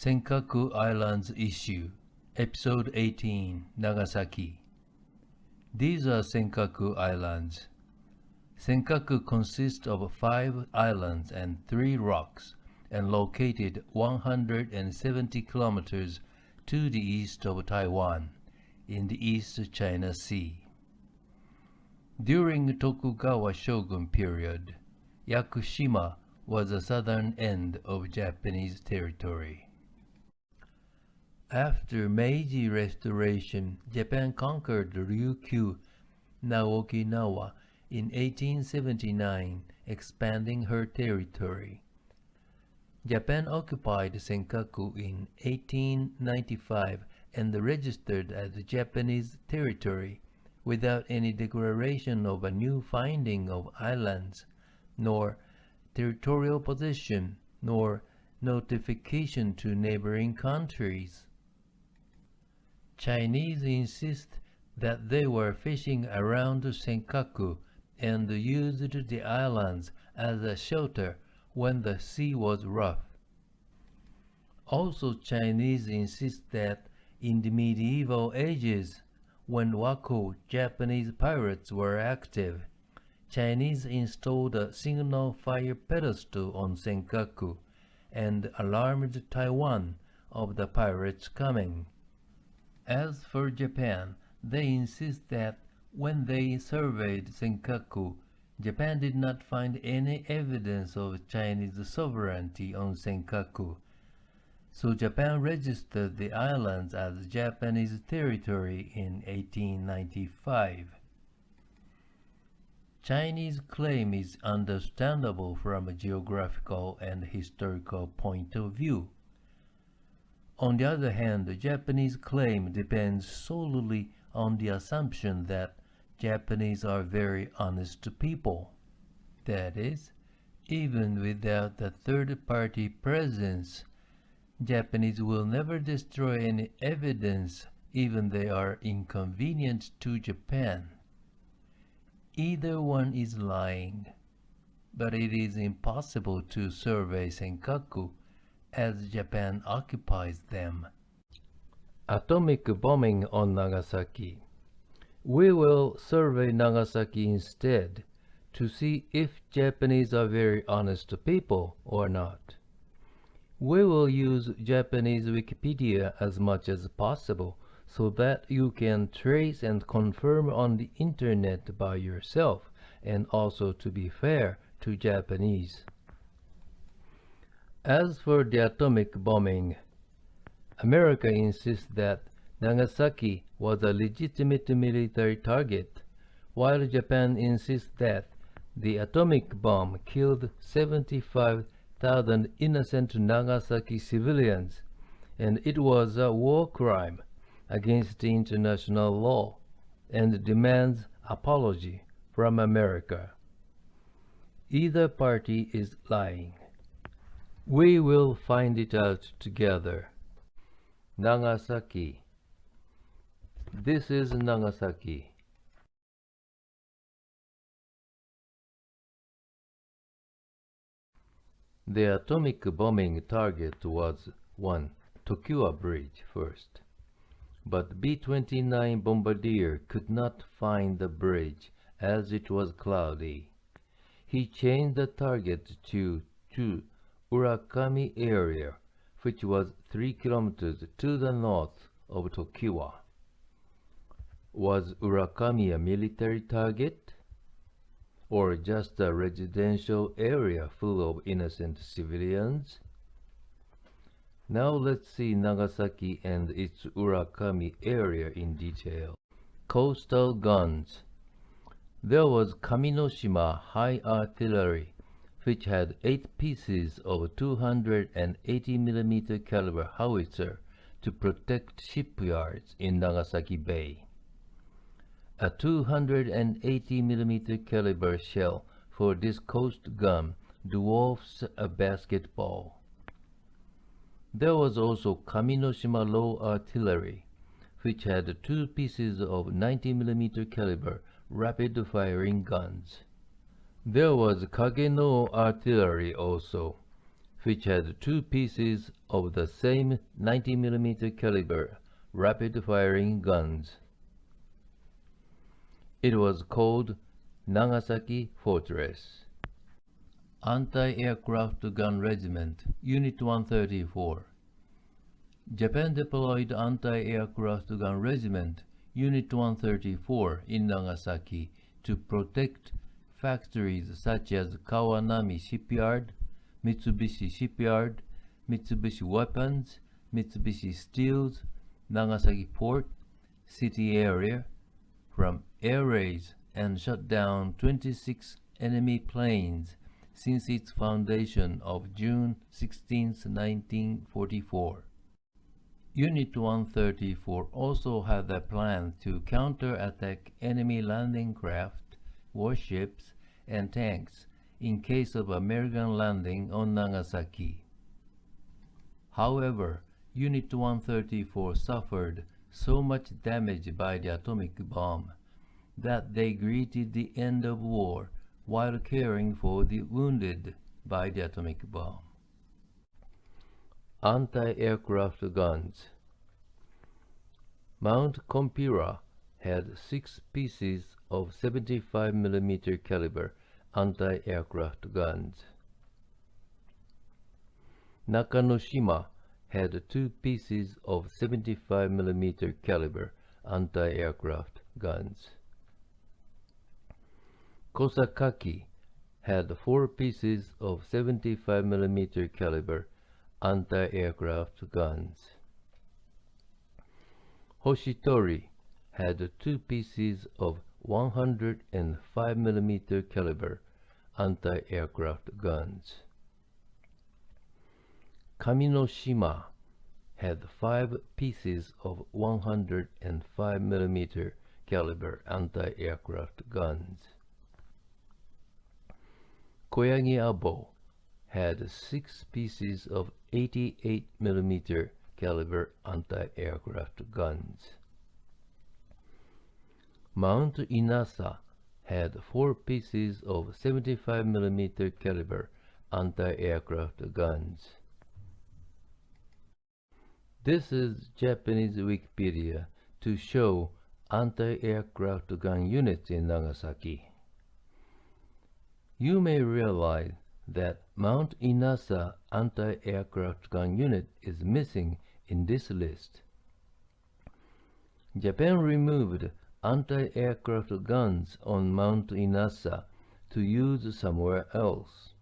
Senkaku Islands Issue, Episode 18, Nagasaki. These are Senkaku Islands. Senkaku consists of 5 islands and 3 rocks, and located 170 kilometers to the east of Taiwan, in the East China Sea. During Tokugawa Shogun period, Yakushima was the southern end of Japanese territory. After Meiji Restoration, Japan conquered Ryukyu, now Okinawa, in 1879, expanding her territory. Japan occupied Senkaku in 1895 and registered as Japanese territory without any declaration of a new finding of islands, nor territorial possession, nor notification to neighboring countries. Chinese insist that they were fishing around Senkaku and used the islands as a shelter when the sea was rough. Also, Chinese insist that in the medieval ages, when Wako Japanese pirates were active, Chinese installed a signal fire pedestal on Senkaku and alarmed Taiwan of the pirates' coming. As for Japan, they insist that when they surveyed Senkaku, Japan did not find any evidence of Chinese sovereignty on Senkaku, so Japan registered the islands as Japanese territory in 1895. Chinese claim is understandable from a geographical and historical point of view. On the other hand, the Japanese claim depends solely on the assumption that Japanese are very honest people. That is, even without the third-party presence, Japanese will never destroy any evidence, even they are inconvenient to Japan. Either one is lying, but it is impossible to survey Senkaku as Japan occupies them. Atomic bombing on Nagasaki. We will survey Nagasaki instead to see if Japanese are very honest people or not. We will use Japanese Wikipedia as much as possible so that you can trace and confirm on the internet by yourself, and also to be fair to Japanese. As for the atomic bombing, America insists that Nagasaki was a legitimate military target, while Japan insists that the atomic bomb killed 75,000 innocent Nagasaki civilians, and it was a war crime against international law, and demands apology from America. Either party is lying. We will find it out together. Nagasaki. This is Nagasaki. The atomic bombing target was 1. Tokyo Bridge first. But B-29 bombardier could not find the bridge as it was cloudy. He changed the target to 2. Urakami area, which was 3 kilometers to the north of Tokyo. Was Urakami a military target, or just a residential area full of innocent civilians? Now let's see Nagasaki and its Urakami area in detail. Coastal guns. There was Kaminoshima High Artillery, which had 8 pieces of 280 mm caliber howitzer to protect shipyards in Nagasaki Bay. A 280 mm caliber shell for this coast gun dwarfs a basketball. There was also Kaminoshima Low Artillery, which had 2 pieces of 90 mm caliber rapid-firing guns. There was Kageno Artillery also, which had 2 pieces of the same 90mm caliber rapid-firing guns. It was called Nagasaki Fortress. Anti-Aircraft Gun Regiment, Unit 134. Japan deployed Anti-Aircraft Gun Regiment, Unit 134 in Nagasaki to protect factories such as Kawanami Shipyard, Mitsubishi Shipyard, Mitsubishi Weapons, Mitsubishi Steels, Nagasaki Port, city area, from air raids and shut down 26 enemy planes since its foundation of June 16, 1944. Unit 134 also had a plan to counter-attack enemy landing craft, warships, and tanks in case of American landing on Nagasaki. However, Unit 134 suffered so much damage by the atomic bomb that they greeted the end of war while caring for the wounded by the atomic bomb. Anti-aircraft guns. Mount Kompira had 6 pieces of 75mm caliber anti-aircraft guns. Nakanoshima had 2 pieces of 75mm caliber anti-aircraft guns. Kosakaki had 4 pieces of 75mm caliber anti-aircraft guns. Hoshitori had 2 pieces of 105mm caliber anti-aircraft guns. Kaminoshima had 5 pieces of 105mm caliber anti-aircraft guns. Koyagi-Abo had 6 pieces of 88mm caliber anti-aircraft guns. Mount Inasa had 4 pieces of 75mm caliber anti-aircraft guns. This is Japanese Wikipedia to show anti-aircraft gun units in Nagasaki. You may realize that Mount Inasa anti-aircraft gun unit is missing in this list. Japan removed anti-aircraft guns on Mount Inasa to use somewhere else.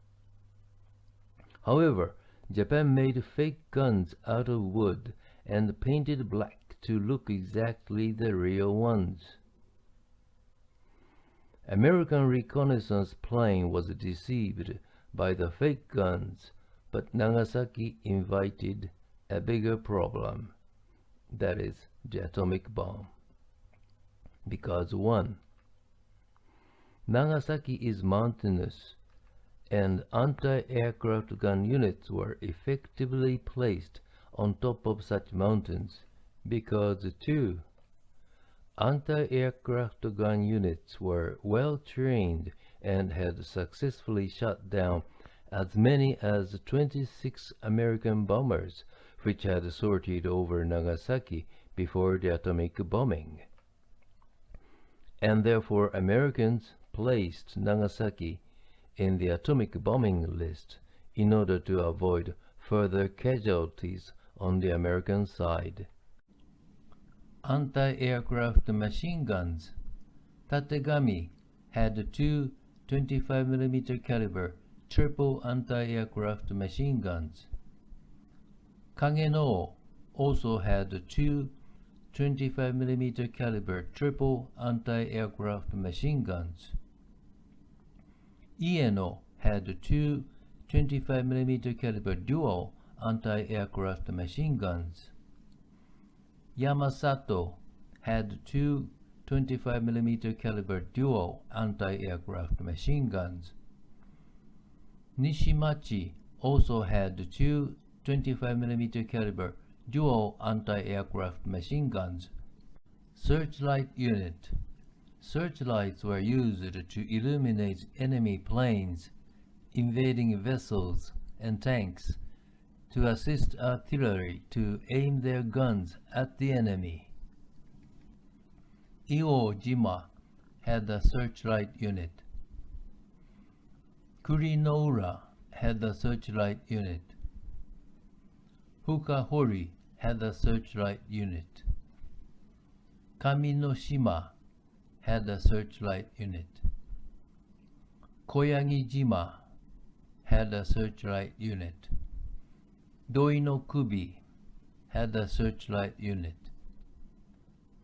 However, Japan made fake guns out of wood and painted black to look exactly the real ones. American reconnaissance plane was deceived by the fake guns, but Nagasaki invited a bigger problem, that is, the atomic bomb. Because 1. Nagasaki is mountainous, and anti-aircraft gun units were effectively placed on top of such mountains. Because 2. Anti-aircraft gun units were well trained and had successfully shot down as many as 26 American bombers which had sortied over Nagasaki before the atomic bombing. And therefore Americans placed Nagasaki in the atomic bombing list in order to avoid further casualties on the American side. Anti-aircraft machine guns. Tategami had 2 25mm caliber triple anti-aircraft machine guns. Kageno also had 2 25mm caliber triple anti-aircraft machine guns. Ieno had 2 25mm caliber dual anti-aircraft machine guns. Yamasato had 2 25mm caliber dual anti-aircraft machine guns. Nishimachi also had 2 25mm caliber dual anti-aircraft machine guns. Searchlight unit. Searchlights were used to illuminate enemy planes, invading vessels, and tanks to assist artillery to aim their guns at the enemy. Iwo Jima had a searchlight unit. Kurinoura had a searchlight unit. Fukahori had a searchlight unit. Kaminoshima had a searchlight unit. Koyagijima had a searchlight unit. Doi-no-Kubi had a searchlight unit.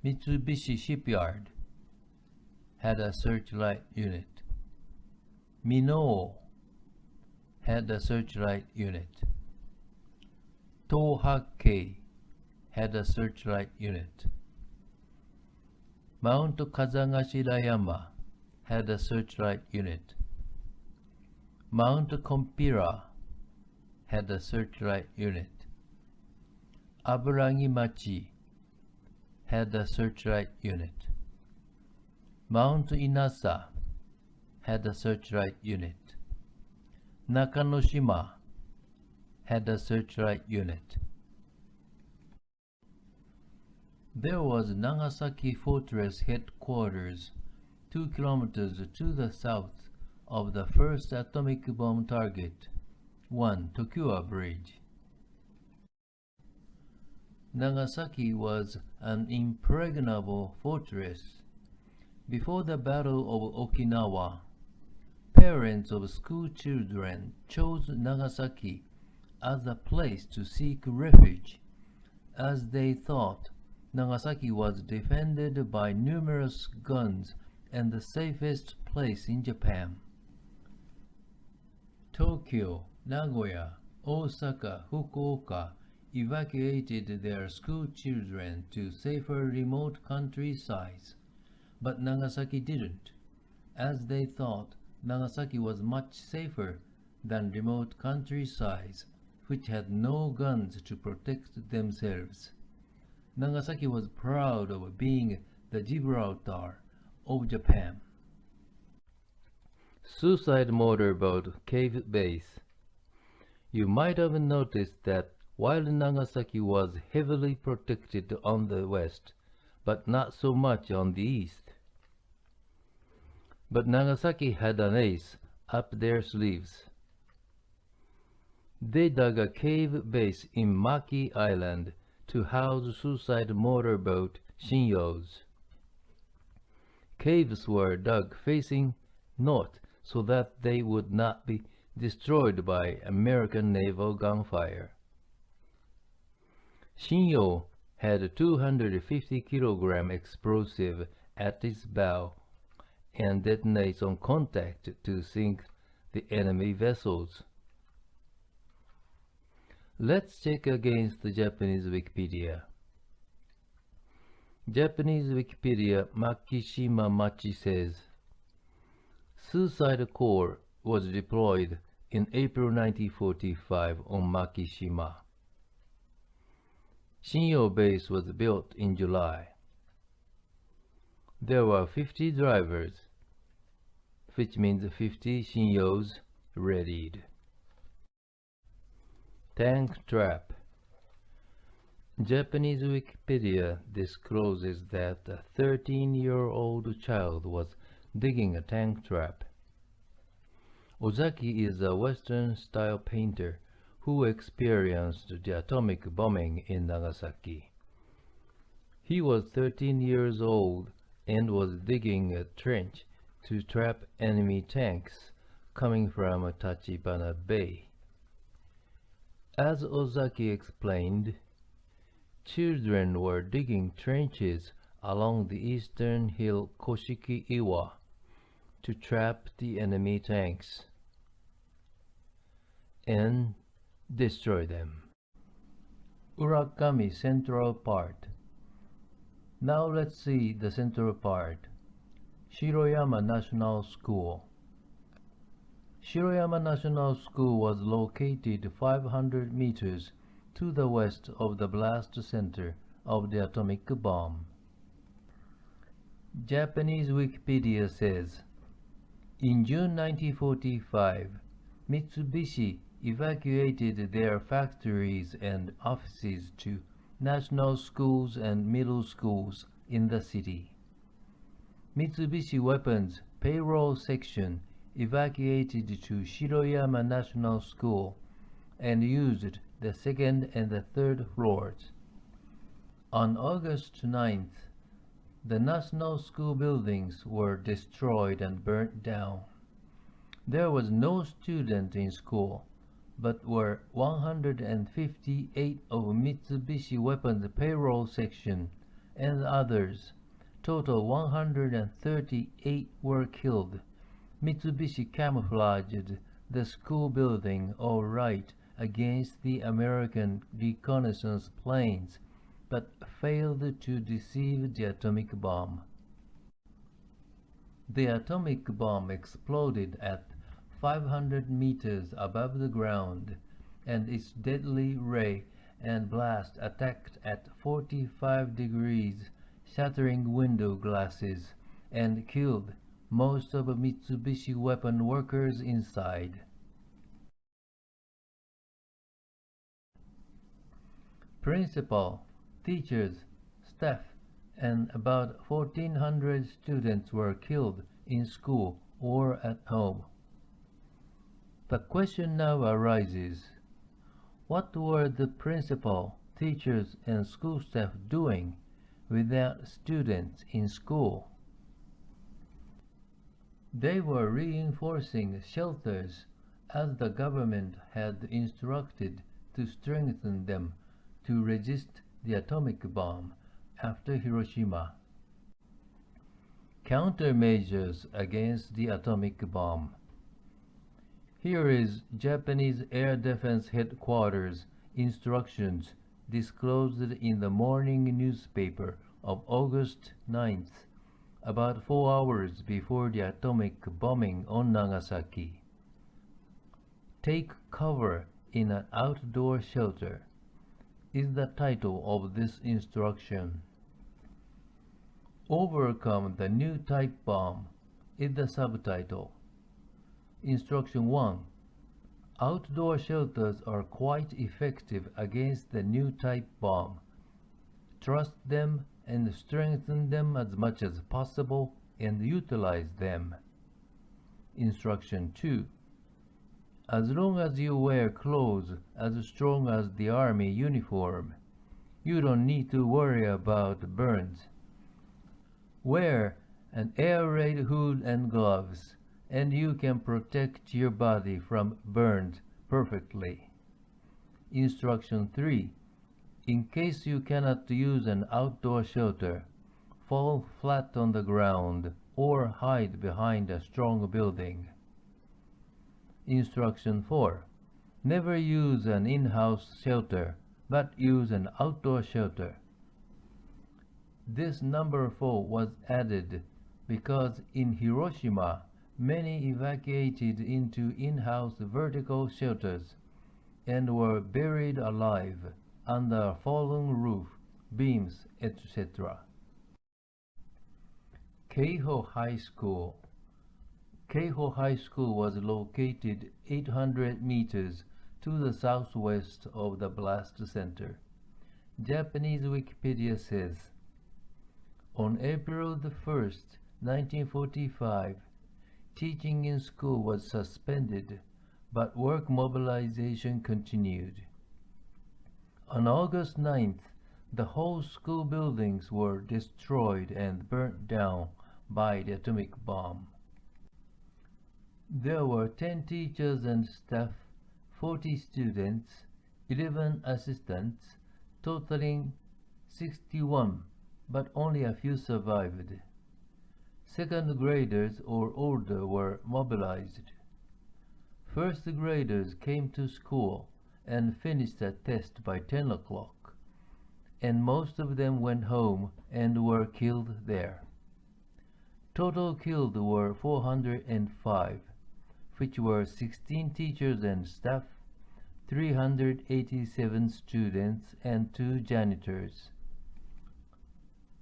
Mitsubishi Shipyard had a searchlight unit. Minoo had a searchlight unit. Tohakkei had a searchlight unit. Mount Kazagashirayama had a searchlight unit. Mount Kompira had a searchlight unit. Aburagimachi had a searchlight unit. Mount Inasa had a searchlight unit. Nakanoshima had a searchlight unit. There was Nagasaki Fortress headquarters 2 kilometers to the south of the first atomic bomb target, 1 Tokyo Bridge. Nagasaki was an impregnable fortress. Before the Battle of Okinawa, parents of school children chose Nagasaki as a place to seek refuge, as they thought Nagasaki was defended by numerous guns and the safest place in Japan. Tokyo, Nagoya, Osaka, Fukuoka evacuated their school children to safer remote countrysides, but Nagasaki didn't, as they thought Nagasaki was much safer than remote countrysides which had no guns to protect themselves. Nagasaki was proud of being the Gibraltar of Japan. Suicide motorboat cave base. You might have noticed that while Nagasaki was heavily protected on the west, but not so much on the east. But Nagasaki had an ace up their sleeves. They dug a cave base in Maki Island to house suicide motorboat Shinyos. Caves were dug facing north so that they would not be destroyed by American naval gunfire. Shinyo had a 250-kilogram explosive at its bow and detonates on contact to sink the enemy vessels. Let's check against the Japanese Wikipedia. Japanese Wikipedia Makishima Machi says, Suicide Corps was deployed in April 1945 on Makishima. Shinyo base was built in July. There were 50 drivers, which means 50 Shinyos readied. Tank trap. Japanese Wikipedia discloses that a 13-year-old child was digging a tank trap. Ozaki is a Western-style painter who experienced the atomic bombing in Nagasaki. He was 13 years old and was digging a trench to trap enemy tanks coming from Tachibana Bay. As Ozaki explained, children were digging trenches along the eastern hill Koshiki-Iwa to trap the enemy tanks and destroy them. Urakami Central Part. Now let's see the central part. Shiroyama National School. Shiroyama National School was located 500 meters to the west of the blast center of the atomic bomb. Japanese Wikipedia says, in June 1945, Mitsubishi evacuated their factories and offices to national schools and middle schools in the city. Mitsubishi Weapons payroll section evacuated to Shiroyama National School and used the second and the third floors. On August 9th, the national school buildings were destroyed and burnt down. There was no student in school, but were 158 of Mitsubishi Weapons payroll section and others. Total 138 were killed. Mitsubishi camouflaged the school building all right against the American reconnaissance planes, but failed to deceive the atomic bomb. The atomic bomb exploded at 500 meters above the ground, and its deadly ray and blast attacked at 45 degrees, shattering window glasses, and killed most of Mitsubishi weapon workers inside. Principal, teachers, staff, and about 1,400 students were killed in school or at home. The question now arises, what were the principal, teachers, and school staff doing without students in school? They were reinforcing shelters as the government had instructed to strengthen them to resist the atomic bomb after Hiroshima. Countermeasures against the atomic bomb. Here is Japanese Air Defense Headquarters instructions disclosed in the morning newspaper of August 9th, about 4 hours before the atomic bombing on Nagasaki. Take cover in an outdoor shelter is the title of this instruction. Overcome the new type bomb is the subtitle. Instruction 1. Outdoor shelters are quite effective against the new type bomb. Trust them and strengthen them as much as possible and utilize them. Instruction 2. As long as you wear clothes as strong as the army uniform, you don't need to worry about burns. Wear an air raid hood and gloves, and you can protect your body from burns perfectly. Instruction 3. In case you cannot use an outdoor shelter, fall flat on the ground or hide behind a strong building. Instruction 4. Never use an in-house shelter, but use an outdoor shelter. This number 4 was added because in Hiroshima, many evacuated into in-house vertical shelters and were buried alive under a fallen roof, beams, etc. Keiho High School. Keiho High School was located 800 meters to the southwest of the blast center. Japanese Wikipedia says, on April 1st, 1945, teaching in school was suspended, but work mobilization continued. On August 9th, the whole school buildings were destroyed and burnt down by the atomic bomb. There were 10 teachers and staff, 40 students, 11 assistants, totaling 61, but only a few survived. Second graders or older were mobilized. First graders came to school and finished a test by 10 o'clock, and most of them went home and were killed there. Total killed were 405, which were 16 teachers and staff, 387 students, and 2 janitors.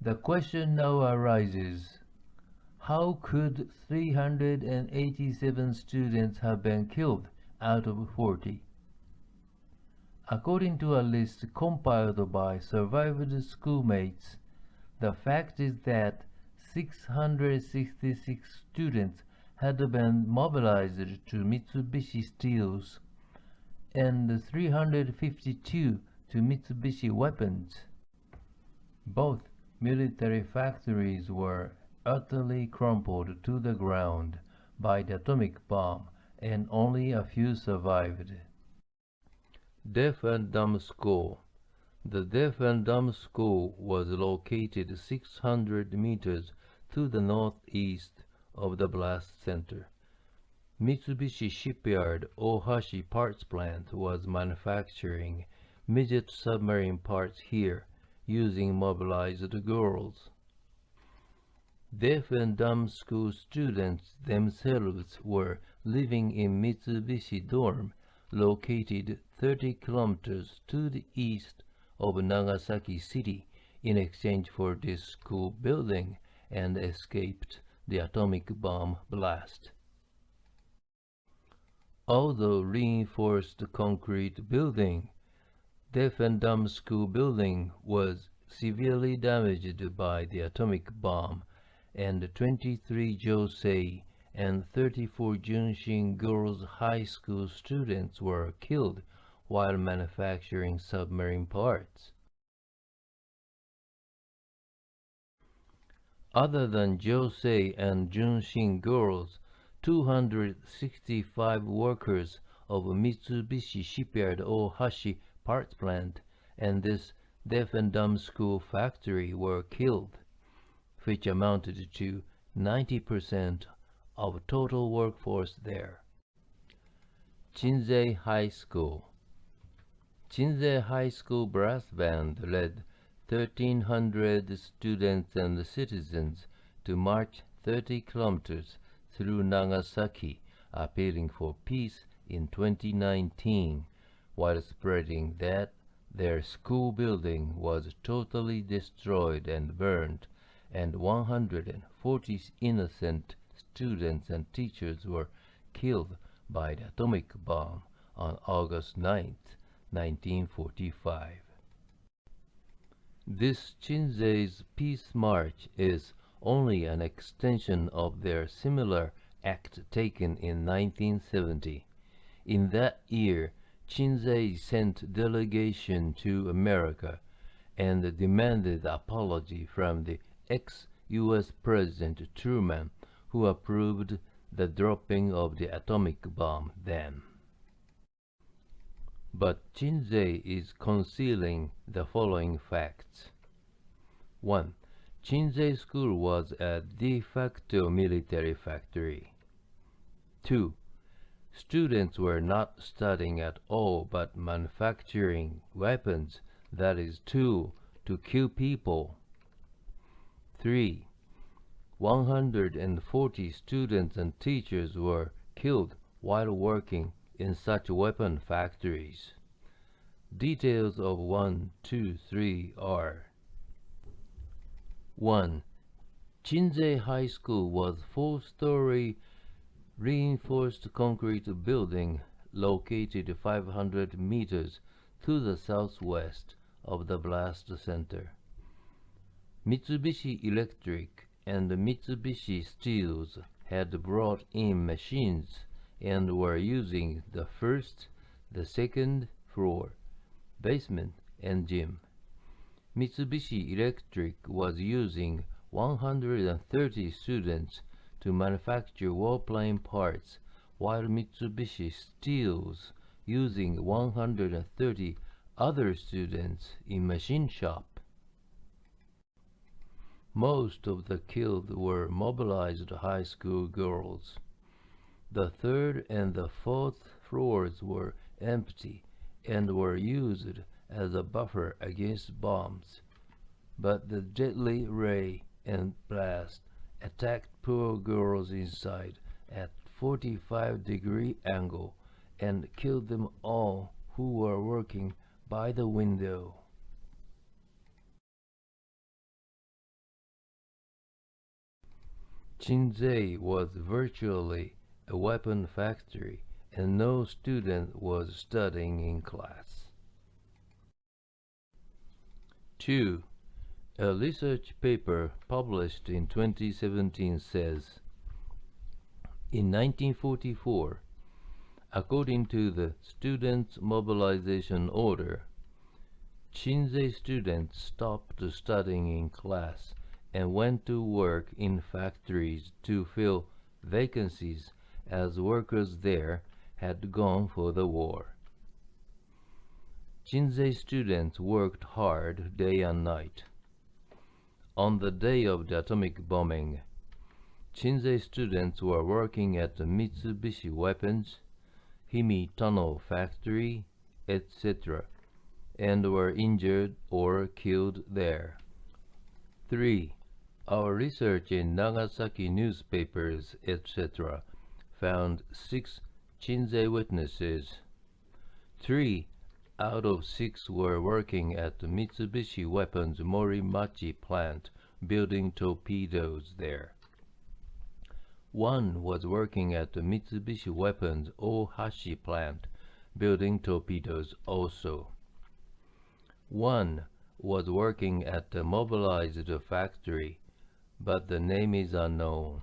The question now arises, how could 387 students have been killed out of 40? According to a list compiled by survived schoolmates, the fact is that 666 students had been mobilized to Mitsubishi Steels and 352 to Mitsubishi Weapons. Both military factories were utterly crumpled to the ground by the atomic bomb, and only a few survived. Deaf and Dumb School. The Deaf and Dumb School was located 600 meters to the northeast of the blast center. Mitsubishi Shipyard Ohashi Parts Plant was manufacturing midget submarine parts here, using mobilized girls. Deaf and dumb school students themselves were living in Mitsubishi Dorm, located 30 kilometers to the east of Nagasaki City, in exchange for this school building, and escaped the atomic bomb blast. Although reinforced concrete building, Deaf and Dumb School building was severely damaged by the atomic bomb, and 23 Josei and 34 Junshin Girls High School students were killed while manufacturing submarine parts. Other than Josei and Junshin Girls, 265 workers of Mitsubishi Shipyard Ohashi Parts Plant and this Deaf and Dumb School factory were killed, which amounted to 90% of total workforce there. Chinsei High School. Chinsei High School brass band led 1,300 students and citizens to march 30 kilometers through Nagasaki, appealing for peace in 2019, while spreading that their school building was totally destroyed and burned, and 140 innocent students and teachers were killed by the atomic bomb on August 9, 1945. This Chinsei's Peace March is only an extension of their similar act taken in 1970. In that year, Chinsei sent delegation to America and demanded apology from the ex-U.S. President Truman, who approved the dropping of the atomic bomb then. But Chinsei is concealing the following facts. 1. Chinsei School was a de facto military factory. 2. Students were not studying at all but manufacturing weapons, that is, tools to kill people. 3. 140 students and teachers were killed while working in such weapon factories. Details of 1, 2, 3 are: 1. Chinsei High School was a 4-story reinforced concrete building located 500 meters to the southwest of the blast center. Mitsubishi Electric and Mitsubishi Steels had brought in machines and were using the first, the second floor, basement, and gym. Mitsubishi Electric was using 130 students to manufacture warplane parts, while Mitsubishi Steels using 130 other students in machine shop. Most of the killed were mobilized high school girls. The third and the fourth floors were empty and were used as a buffer against bombs, but the deadly ray and blast attacked poor girls inside at 45-degree angle and killed them all who were working by the window. Chinsei was virtually a weapon factory, and no student was studying in class. 2. A research paper published in 2017 says, in 1944, according to the Students' Mobilization Order, Shinzei students stopped studying in class and went to work in factories to fill vacancies as workers there had gone for the war. Shinzei students worked hard day and night. On the day of the atomic bombing, Shinzei students were working at the Mitsubishi Weapons, Himi Tunnel Factory, etc., and were injured or killed there. 3. Our research in Nagasaki newspapers, etc., found 6 Shinzei witnesses. 3 out of 6 were working at the Mitsubishi Weapons Morimachi plant building torpedoes there. 1 was working at the Mitsubishi Weapons Ohashi plant building torpedoes also. 1 was working at the mobilized factory, but the name is unknown.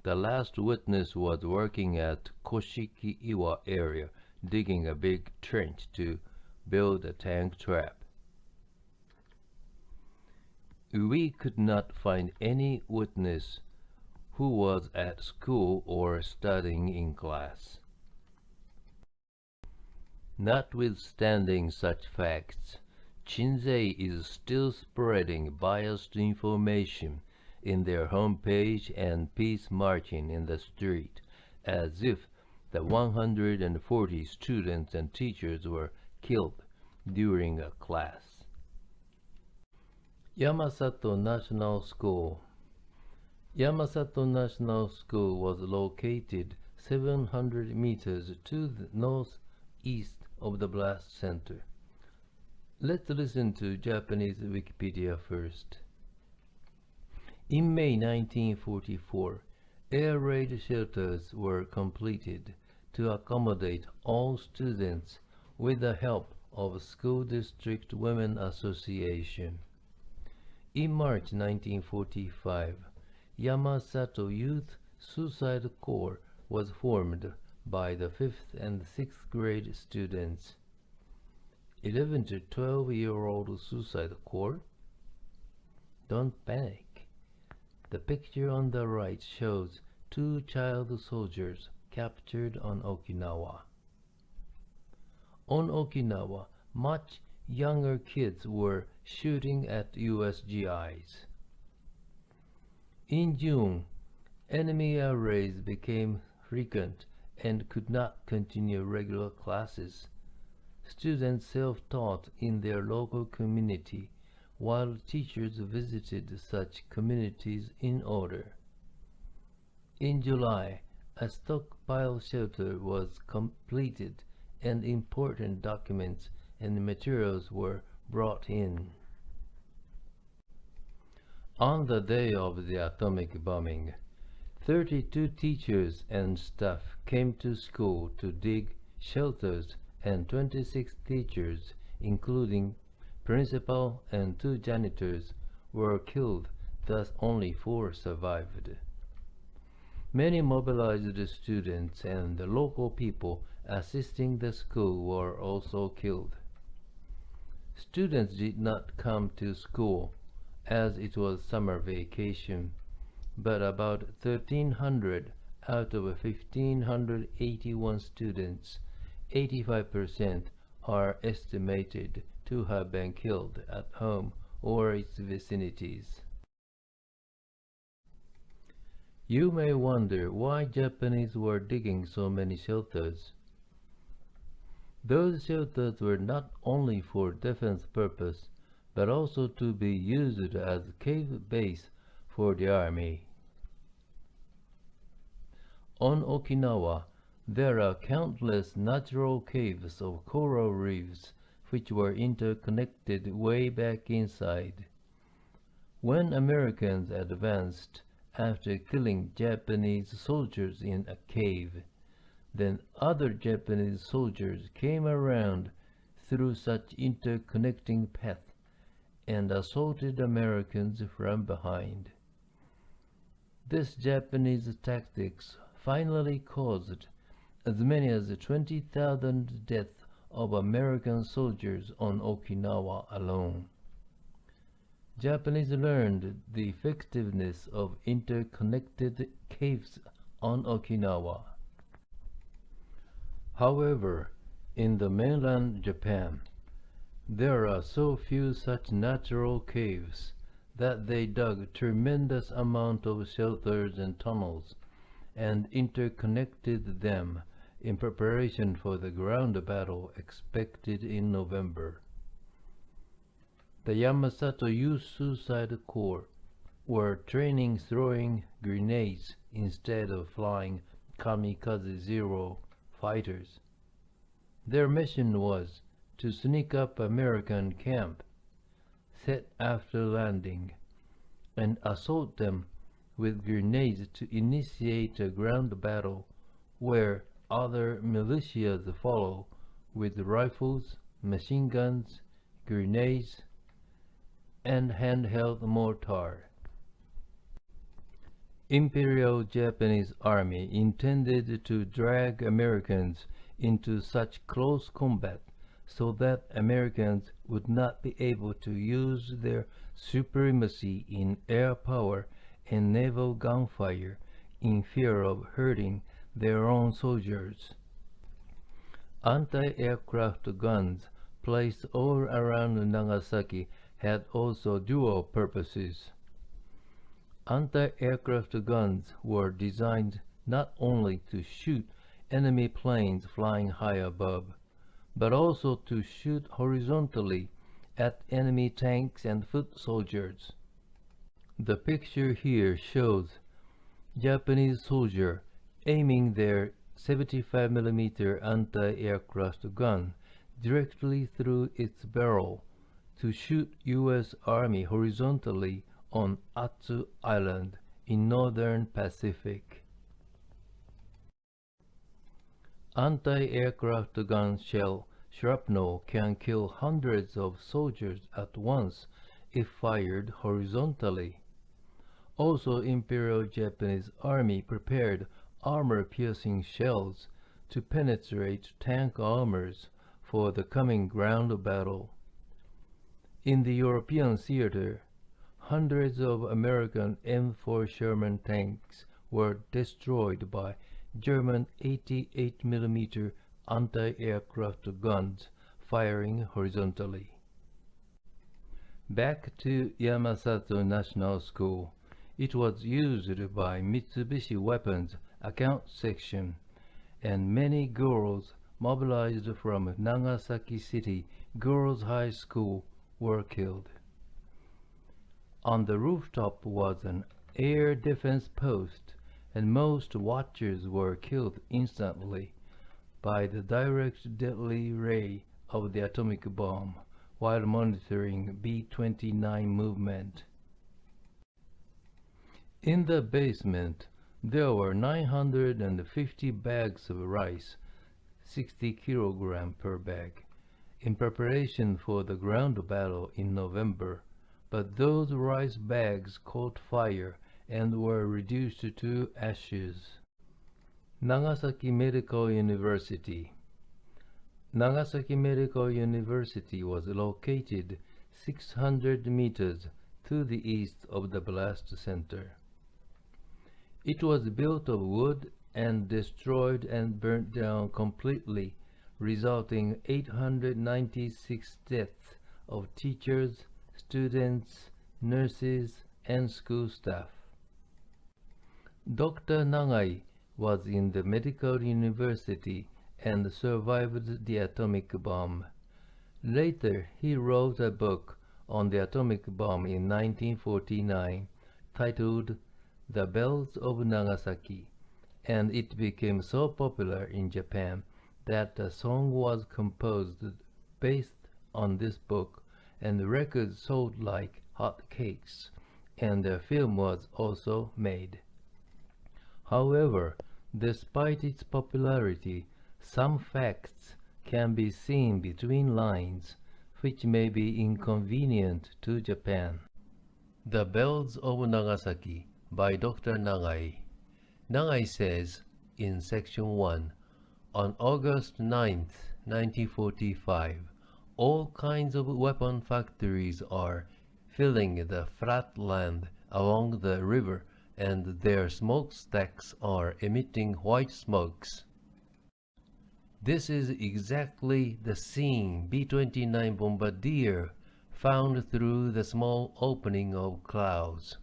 The last witness was working at Koshiki-iwa area, digging a big trench to build a tank trap. We could not find any witness who was at school or studying in class. Notwithstanding such facts, Shinzei is still spreading biased information in their homepage and peace marching in the street, as if the 140 students and teachers were killed during a class. Yamasato National School. Yamasato National School was located 700 meters to the northeast of the blast center. Let's listen to Japanese Wikipedia first. In May 1944, air raid shelters were completed to accommodate all students with the help of School District Women Association. In March 1945, Yamasato Youth Suicide Corps was formed by the 5th and 6th grade students. 11 to 12-year-old Suicide Corps? Don't panic. The picture on the right shows 2 child soldiers captured on Okinawa. On Okinawa, much younger kids were shooting at USGIs. In June, enemy air raids became frequent and could not continue regular classes. Students self-taught in their local community, while teachers visited such communities in order. In July, a stockpile shelter was completed and important documents and materials were brought in. On the day of the atomic bombing, 32 teachers and staff came to school to dig shelters, and 26 teachers, including principal and 2 janitors, were killed, thus only 4 survived. Many mobilized students and the local people assisting the school were also killed. Students did not come to school as it was summer vacation, but about 1,300 out of 1,581 students, 85%, are estimated to have been killed at home or its vicinities. You may wonder why Japanese were digging so many shelters. Those shelters were not only for defense purpose, but also to be used as cave base for the army. On Okinawa, there are countless natural caves of coral reefs which were interconnected way back inside. When Americans advanced after killing Japanese soldiers in a cave, then other Japanese soldiers came around through such interconnecting paths and assaulted Americans from behind. This Japanese tactics finally caused as many as 20,000 deaths of American soldiers on Okinawa alone. Japanese learned the effectiveness of interconnected caves on Okinawa. However, in the mainland Japan, there are so few such natural caves that they dug tremendous amount of shelters and tunnels and interconnected them in preparation for the ground battle expected in November. The Yamasato Youth Suicide Corps were training throwing grenades instead of flying Kamikaze Zero fighters. Their mission was to sneak up American camp, set after landing, and assault them with grenades to initiate a ground battle where other militias follow with rifles, machine guns, grenades, and handheld mortar. Imperial Japanese Army intended to drag Americans into such close combat so that Americans would not be able to use their supremacy in air power and naval gunfire in fear of hurting their own soldiers. Anti-aircraft guns placed all around Nagasaki had also dual purposes. Anti-aircraft guns were designed not only to shoot enemy planes flying high above, but also to shoot horizontally at enemy tanks and foot soldiers. The picture here shows Japanese soldier aiming their 75mm anti-aircraft gun directly through its barrel to shoot U.S. Army horizontally on Atsu Island in northern Pacific. Anti-aircraft gun shell shrapnel can kill hundreds of soldiers at once if fired horizontally. Also, Imperial Japanese Army prepared armor-piercing shells to penetrate tank armors for the coming ground battle. In the European theater, hundreds of American M4 Sherman tanks were destroyed by German 88mm anti-aircraft guns firing horizontally. Back to Yamasato National School. It was used by Mitsubishi Weapons account section, and many girls mobilized from Nagasaki City Girls High School were killed. On the rooftop was an air defense post, and most watchers were killed instantly by the direct deadly ray of the atomic bomb while monitoring B-29 movement. In the basement, there were 950 bags of rice, 60 kilograms per bag, in preparation for the ground battle in November, but those rice bags caught fire and were reduced to ashes. Nagasaki Medical University. Nagasaki Medical University was located 600 meters to the east of the blast center. It was built of wood and destroyed and burnt down completely, resulting 896 deaths of teachers, students, nurses, and school staff. Dr. Nagai was in the medical university and survived the atomic bomb. Later, he wrote a book on the atomic bomb in 1949 titled The Bells of Nagasaki, and it became so popular in Japan that a song was composed based on this book, and the records sold like hotcakes, and a film was also made. However, despite its popularity, some facts can be seen between lines. which may be inconvenient to Japan. The Bells of Nagasaki by Dr. Nagai. Nagai says in Section 1, on August 9, 1945, all kinds of weapon factories are filling the flat land along the river, and their smokestacks are emitting white smokes. This is exactly the scene B-29 bombardier found through the small opening of clouds.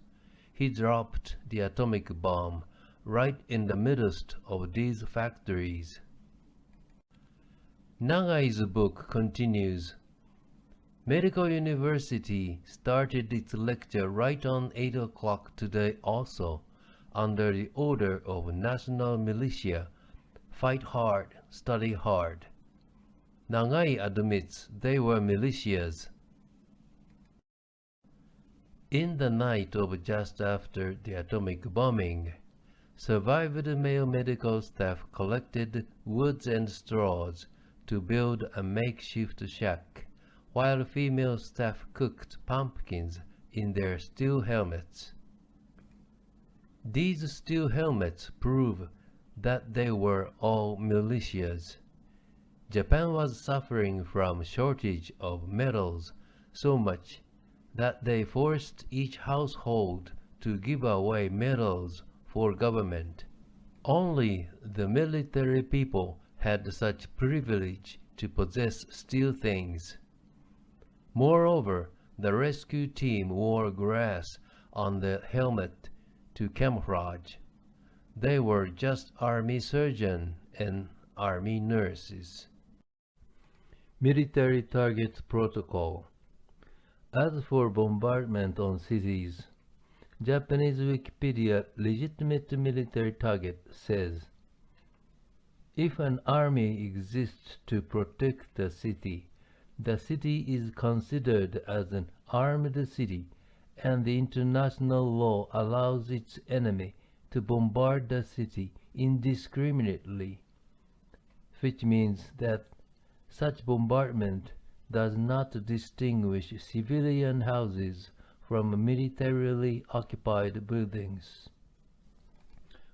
He dropped the atomic bomb right in the midst of these factories. Nagai's book continues. Medical University started its lecture right on 8 o'clock today also, under the order of National Militia. Fight hard, study hard. Nagai admits they were militias. In the night of just after the atomic bombing, survived male medical staff collected woods and straws to build a makeshift shack, while female staff cooked pumpkins in their steel helmets. These steel helmets prove that they were all militias. Japan was suffering from shortage of metals so much that they forced each household to give away metals for government. Only the military people had such privilege to possess steel things. Moreover, the rescue team wore grass on the helmet to camouflage. They were just army surgeons and army nurses. Military Target Protocol. As for bombardment on cities, Japanese Wikipedia legitimate military target says, if an army exists to protect the city is considered as an armed city, and the international law allows its enemy to bombard the city indiscriminately, which means that such bombardment does not distinguish civilian houses from militarily occupied buildings.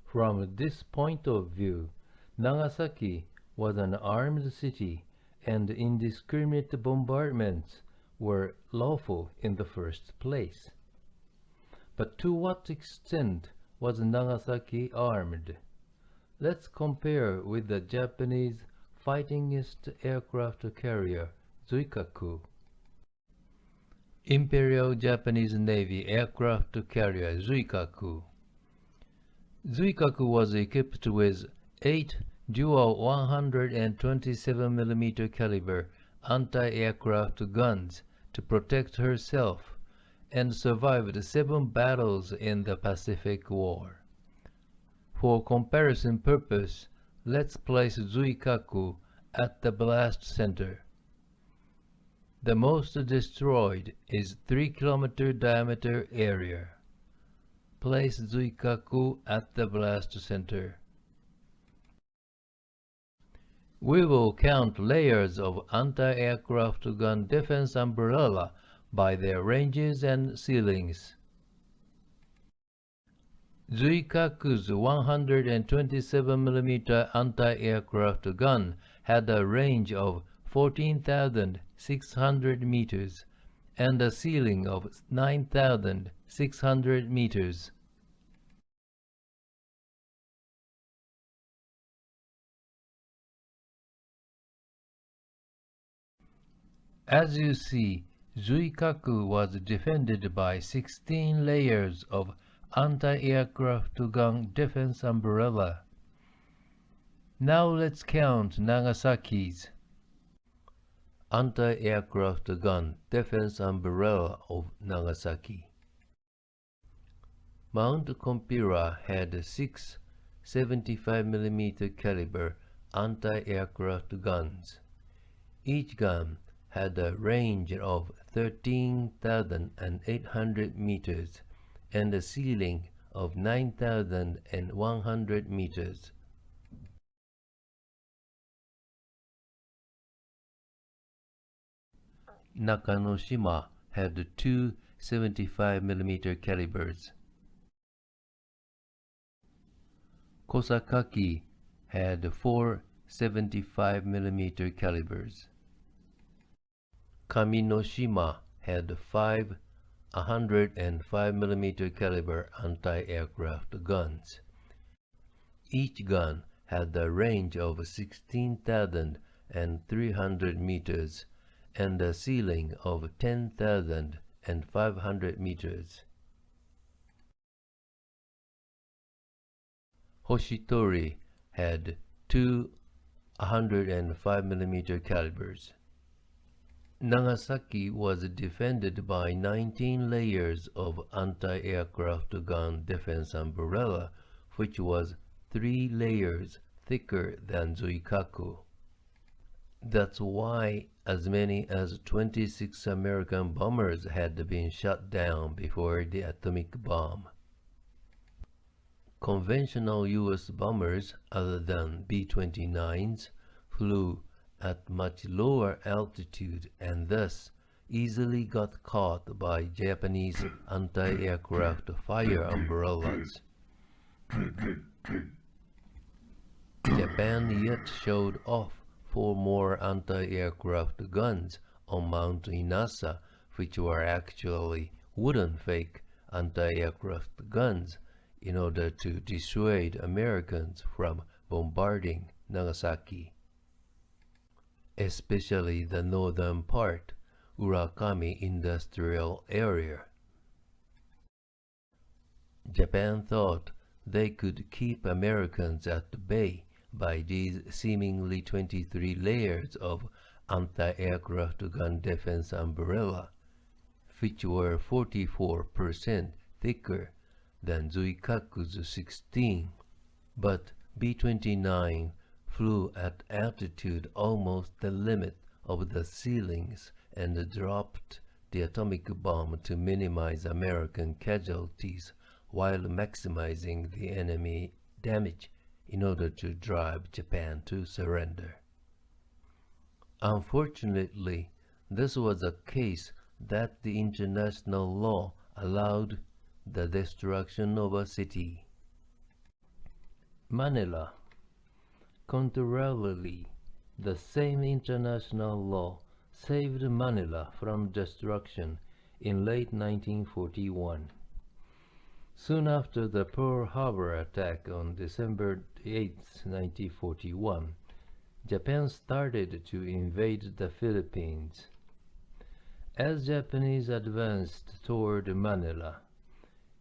From this point of view, Nagasaki was an armed city, and indiscriminate bombardments were lawful in the first place. But to what extent was Nagasaki armed? Let's compare with the Japanese fightingest aircraft carrier, Senkaku. Imperial Japanese Navy aircraft carrier Senkaku. Senkaku was equipped with 8 dual 127 mm caliber anti-aircraft guns to protect herself, and survived 7 battles in the Pacific War. For comparison purpose, let's place Senkaku at the blast center. The most destroyed is 3-kilometer diameter area. Place Senkaku at the blast center. We will count layers of anti-aircraft gun defense umbrella by their ranges and ceilings. Senkaku's 127 mm anti-aircraft gun had a range of 14,600 meters and a ceiling of 9,600 meters. As you see, Senkaku was defended by 16 layers of anti-aircraft gun defense umbrella. Now let's count Nagasaki's anti-aircraft gun defense umbrella of Nagasaki. Mount Kompira had 6 75 mm caliber anti-aircraft guns. Each gun had a range of 13,800 meters and a ceiling of 9,100 meters. Nakanoshima had two 75mm calibers. Kosakaki had four 75mm calibers. Kaminoshima had five 105mm caliber anti-aircraft guns. Each gun had a range of 16,300 meters and a ceiling of 10,500 meters. Hoshitori had two 105mm calibers. Nagasaki was defended by 19 layers of anti-aircraft gun defense umbrella, which was 3 layers thicker than Senkaku. That's why as many as 26 American bombers had been shot down before the atomic bomb. Conventional U.S. bombers, other than B-29s, flew at much lower altitude and thus easily got caught by Japanese anti-aircraft fire umbrellas. Japan yet showed off 4 more anti-aircraft guns on Mount Inasa, which were actually wooden fake anti-aircraft guns in order to dissuade Americans from bombarding Nagasaki, especially the northern part, Urakami Industrial Area. Japan thought they could keep Americans at bay by these seemingly 23 layers of anti-aircraft gun defense umbrella, which were 44% thicker than Senkaku's 16, but B-29 flew at altitude almost the limit of the ceilings and dropped the atomic bomb to minimize American casualties while maximizing the enemy damage in order to drive Japan to surrender. Unfortunately, this was a case that the international law allowed the destruction of a city. Manila. Contrarily, the same international law saved Manila from destruction in late 1941. Soon after the Pearl Harbor attack on December 8, 1941, Japan started to invade the Philippines. As Japanese advanced toward Manila,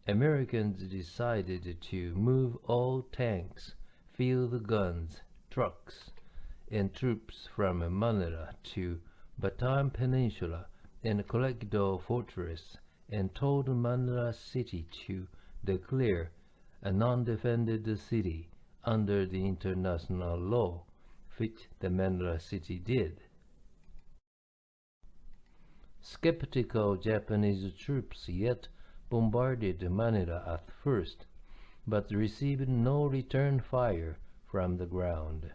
Americans decided to move all tanks, field guns, trucks, and troops from Manila to Bataan Peninsula and Corregidor Fortress, and told Manila City to declare a non-defended city under the international law, which the Manila City did. Skeptical Japanese troops yet bombarded Manila at first, but received no return fire from the ground.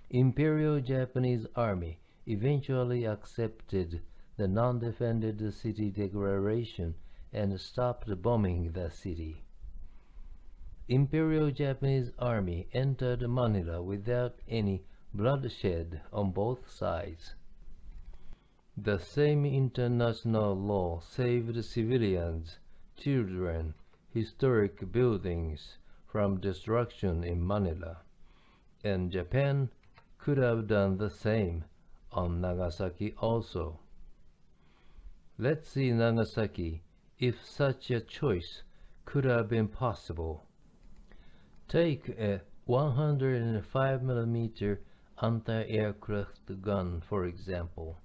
Imperial Japanese Army eventually accepted the non-defended city declaration and stopped bombing the city. Imperial Japanese Army entered Manila without any bloodshed on both sides. The same international law saved civilians, children, historic buildings from destruction in Manila, and Japan could have done the same on Nagasaki also. Let's see Nagasaki if such a choice could have been possible. Take a 105mm anti-aircraft gun, for example.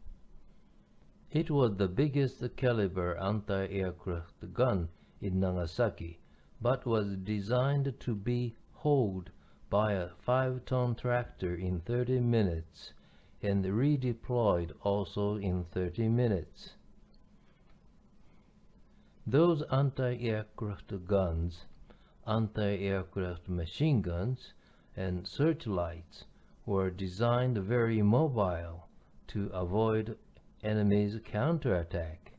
It was the biggest caliber anti-aircraft gun in Nagasaki, but was designed to be hauled by a 5-ton tractor in 30 minutes and redeployed also in 30 minutes. Those anti-aircraft guns, anti-aircraft machine guns, and searchlights were designed very mobile to avoid enemy's counterattack.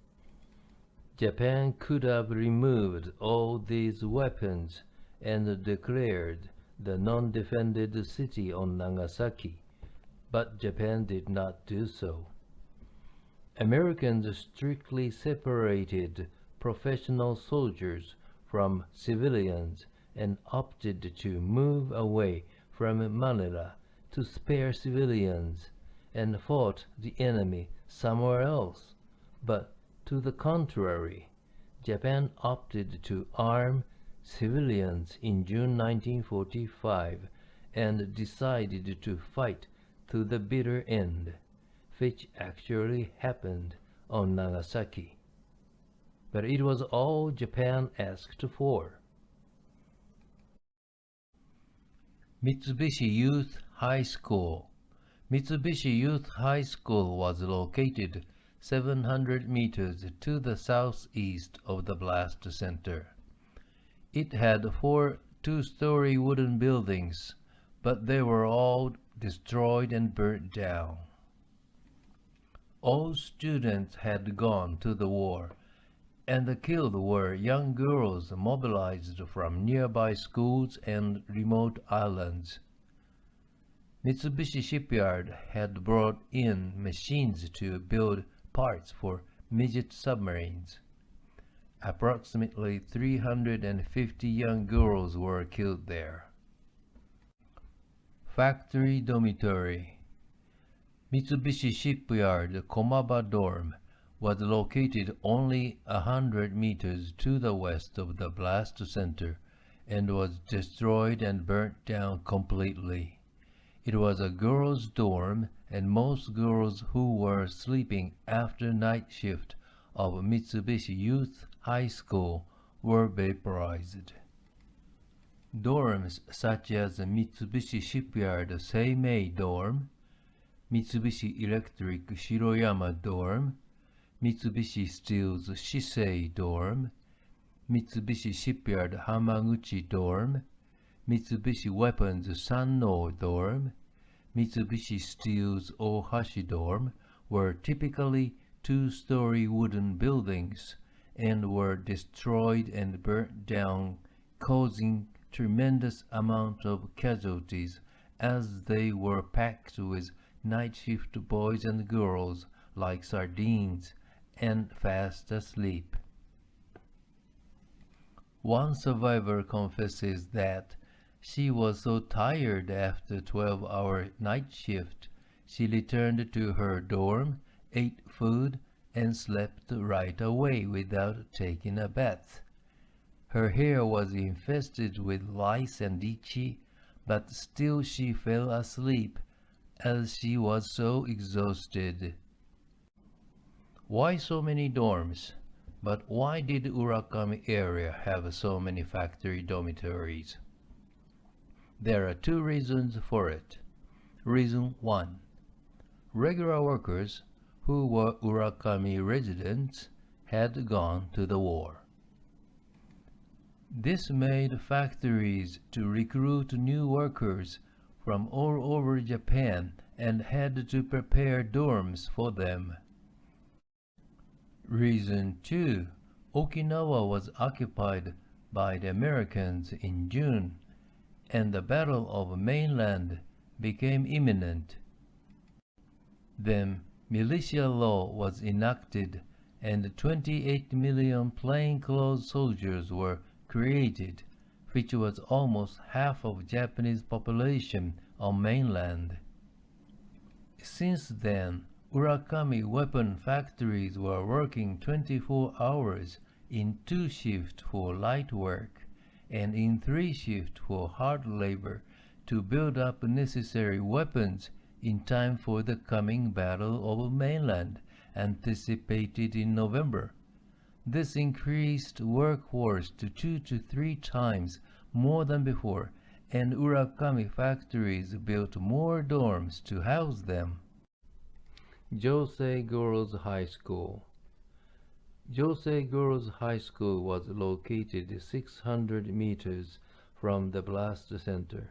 Japan could have removed all these weapons and declared the non-defended city on Nagasaki, but Japan did not do so. Americans strictly separated professional soldiers from civilians and opted to move away from Manila to spare civilians and fought the enemy somewhere else. But to the contrary, Japan opted to arm civilians in June 1945 and decided to fight to the bitter end, which actually happened on Nagasaki. But it was all Japan asked for. Mitsubishi Youth High School. Mitsubishi Youth High School was located 700 meters to the southeast of the blast center. It had 4 two-story wooden buildings, but they were all destroyed and burnt down. All students had gone to the war, and the killed were young girls mobilized from nearby schools and remote islands. Mitsubishi Shipyard had brought in machines to build parts for midget submarines. Approximately 350 young girls were killed there. Factory Dormitory. Mitsubishi Shipyard Komaba Dorm was located only 100 meters to the west of the blast center and was destroyed and burnt down completely. It was a girls' dorm, and most girls who were sleeping after night shift of Mitsubishi Youth High School were vaporized. Dorms such as Mitsubishi Shipyard Seimei Dorm, Mitsubishi Electric Shiroyama Dorm, Mitsubishi Steel's Shisei Dorm, Mitsubishi Shipyard Hamaguchi Dorm, Mitsubishi Weapons Sanno Dorm, Mitsubishi Steel's Ohashi Dorm were typically two-story wooden buildings and were destroyed and burnt down, causing tremendous amount of casualties as they were packed with night shift boys and girls like sardines and fast asleep. One survivor confesses that she was so tired after 12-hour night shift, she returned to her dorm, ate food, and slept right away without taking a bath. Her hair was infested with lice and itchy, but still she fell asleep as she was so exhausted. Why so many dorms? But why did Urakami area have so many factory dormitories? There are 2 reasons for it. Reason 1. Regular workers who were Urakami residents had gone to the war. This made factories to recruit new workers from all over Japan and had to prepare dorms for them. Reason 2. Okinawa was occupied by the Americans in June, and the Battle of Mainland became imminent. Then militia law was enacted, and 28 million plainclothes soldiers were created, which was almost half of Japanese population on mainland. Since then, Urakami weapon factories were working 24 hours in 2 shifts for light work and in 3 shifts for hard labor to build up necessary weapons in time for the coming Battle of Mainland, anticipated in November. This increased workforce to 2 to 3 times more than before, and Urakami factories built more dorms to house them. Josei Girls High School. Josei Girls High School was located 600 meters from the blast center.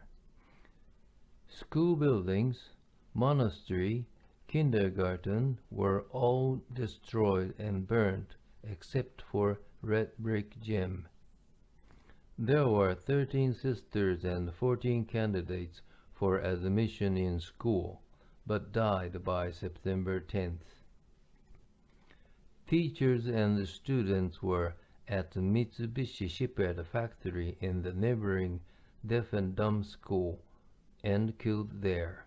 School buildings, monastery, kindergarten were all destroyed and burned except for red brick gym. There were 13 sisters and 14 candidates for admission in school, but died by September 10th. Teachers and students were at the Mitsubishi Shipyard factory in the neighboring deaf and dumb school and killed there.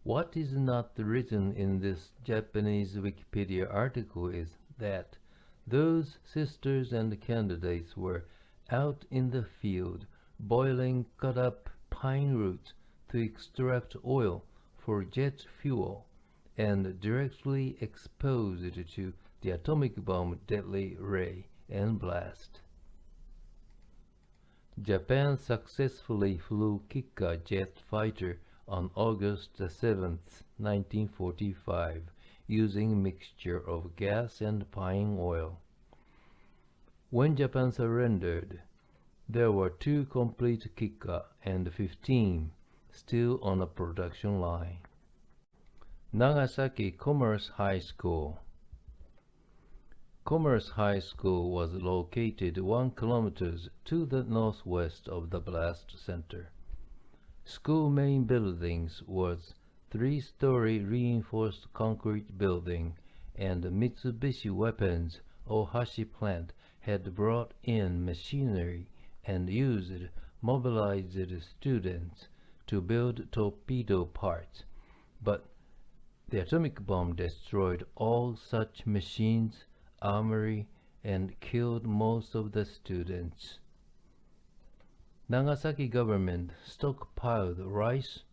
What is not written in this Japanese Wikipedia article is that those sisters and candidates were out in the field boiling cut-up pine roots to extract oil for jet fuel and directly exposed to the atomic bomb deadly ray and blast. Japan successfully flew Kikka jet fighter on August 7, 1945, using mixture of gas and pine oil. When Japan surrendered, there were 2 complete Kikka and 15 still on a production line. Nagasaki Commerce High School. Commerce High School was located 1 kilometer to the northwest of the blast center. School main buildings was 3-story reinforced concrete building, and Mitsubishi Weapons Ohashi plant had brought in machinery and used mobilized students to build torpedo parts, but the atomic bomb destroyed all such machines, armory, and killed most of the students. Nagasaki government stockpiled rice,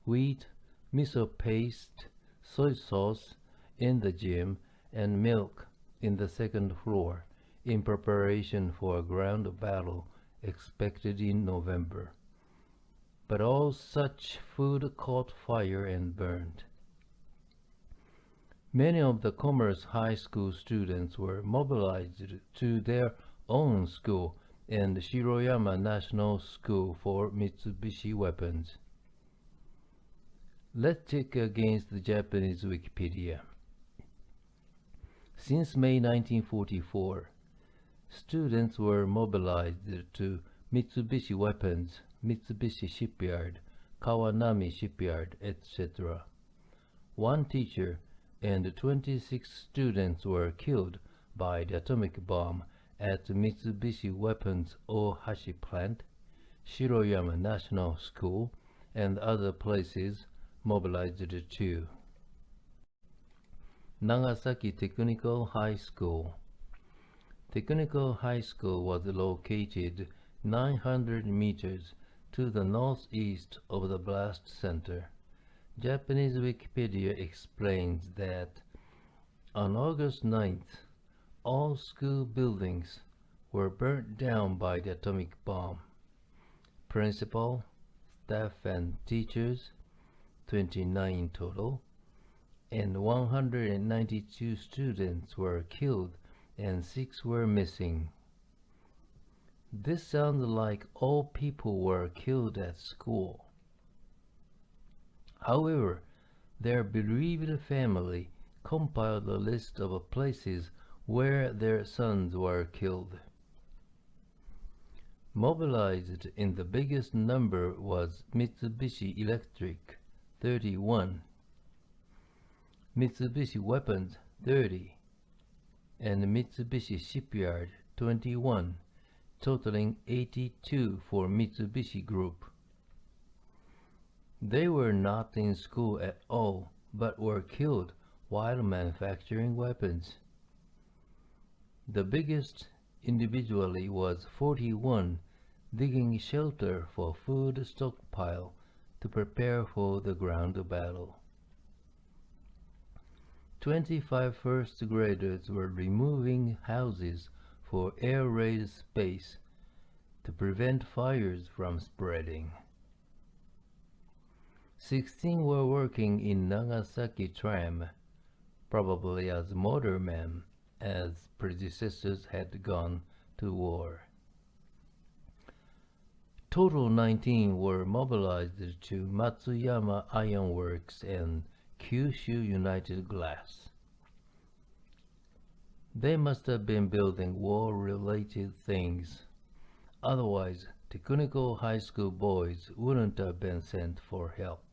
wheat, miso paste, soy sauce in the gym, and milk in the 2nd floor in preparation for a ground battle expected in November. But all such food caught fire and burned. Many of the Commerce High School students were mobilized to their own school and Shiroyama National School for Mitsubishi Weapons. Let's check against the Japanese Wikipedia. Since May 1944, students were mobilized to Mitsubishi Weapons, Mitsubishi Shipyard, Kawanami Shipyard, etc. 1 teacher and 26 students were killed by the atomic bomb at Mitsubishi Weapons Ohashi plant, Shiroyama National School, and other places mobilized too. Nagasaki Technical High School. Technical High School was located 900 meters to the northeast of the blast center. Japanese Wikipedia explains that on August 9th, all school buildings were burnt down by the atomic bomb. Principal, staff, and teachers, 29 in total, and 192 students were killed and 6 were missing. This sounds like all people were killed at school. However, their bereaved family compiled a list of places where their sons were killed. Mobilized in the biggest number was Mitsubishi Electric, 31, Mitsubishi Weapons, 30, and Mitsubishi Shipyard, 21, totaling 82 for Mitsubishi Group. They were not in school at all, but were killed while manufacturing weapons. The biggest individually was 41, digging shelter for food stockpile to prepare for the ground battle. 25 first graders were removing houses for air raid space to prevent fires from spreading. 16 were working in Nagasaki tram, probably as motormen, as predecessors had gone to war. Total 19 were mobilized to Matsuyama Iron Works and Kyushu United Glass. They must have been building war-related things. Otherwise, Tekunico High School boys wouldn't have been sent for help.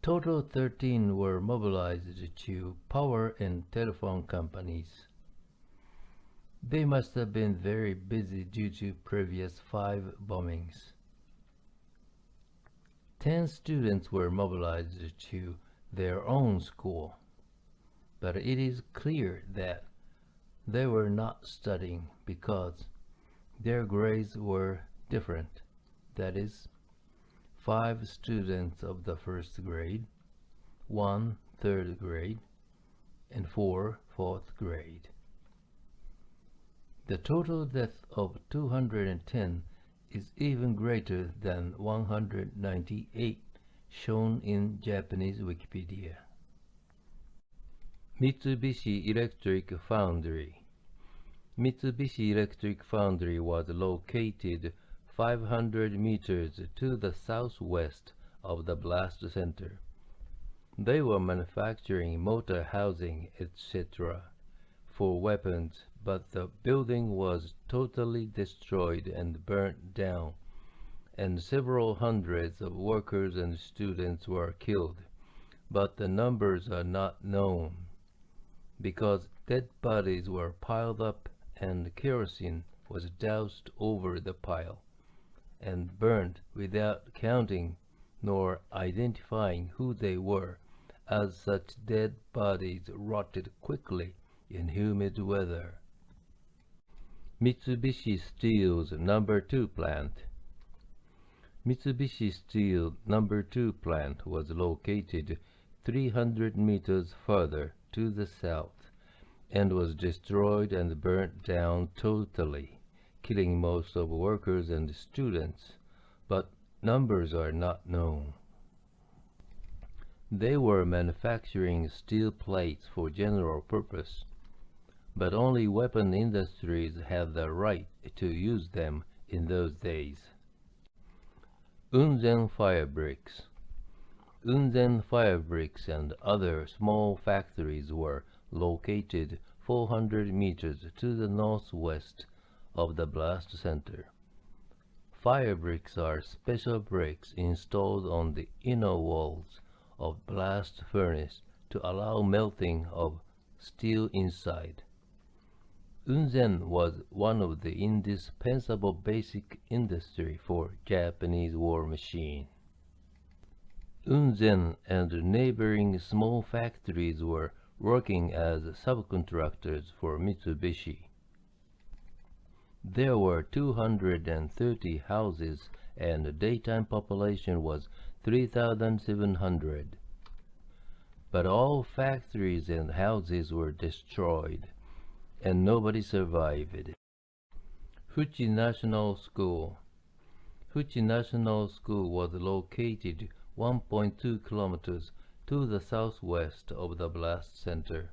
Total 13 were mobilized to power and telephone companies. They must have been very busy due to previous 5 bombings. 10 students were mobilized to their own school, but it is clear that they were not studying because their grades were different. That is, 5 students of the first grade, 1 third grade, and 4 fourth grade. The total death of 210 is even greater than 198 shown in Japanese Wikipedia. Mitsubishi Electric Foundry. Mitsubishi Electric Foundry was located 500 meters to the southwest of the blast center. They were manufacturing motor housing, etc. for weapons, but the building was totally destroyed and burnt down, and several hundreds of workers and students were killed, but the numbers are not known, because dead bodies were piled up and kerosene was doused over the pile, and burned without counting nor identifying who they were, as such dead bodies rotted quickly in humid weather. Mitsubishi Steel's number 2 plant. Mitsubishi Steel number 2 plant was located 300 meters further to the south and was destroyed and burnt down totally, killing most of workers and students, but numbers are not known. They were manufacturing steel plates for general purpose, but only weapon industries had the right to use them in those days. Unzen Fire Bricks. Unzen Fire Bricks and other small factories were located 400 meters to the northwest of the blast center. Fire bricks are special bricks installed on the inner walls of blast furnace to allow melting of steel inside. Unzen was one of the indispensable basic industry for Japanese war machine. Unzen and neighboring small factories were working as subcontractors for Mitsubishi. There were 230 houses and the daytime population was 3,700. But all factories and houses were destroyed, and nobody survived. Fuchi National School. Fuchi National School was located 1.2 kilometers to the southwest of the blast center.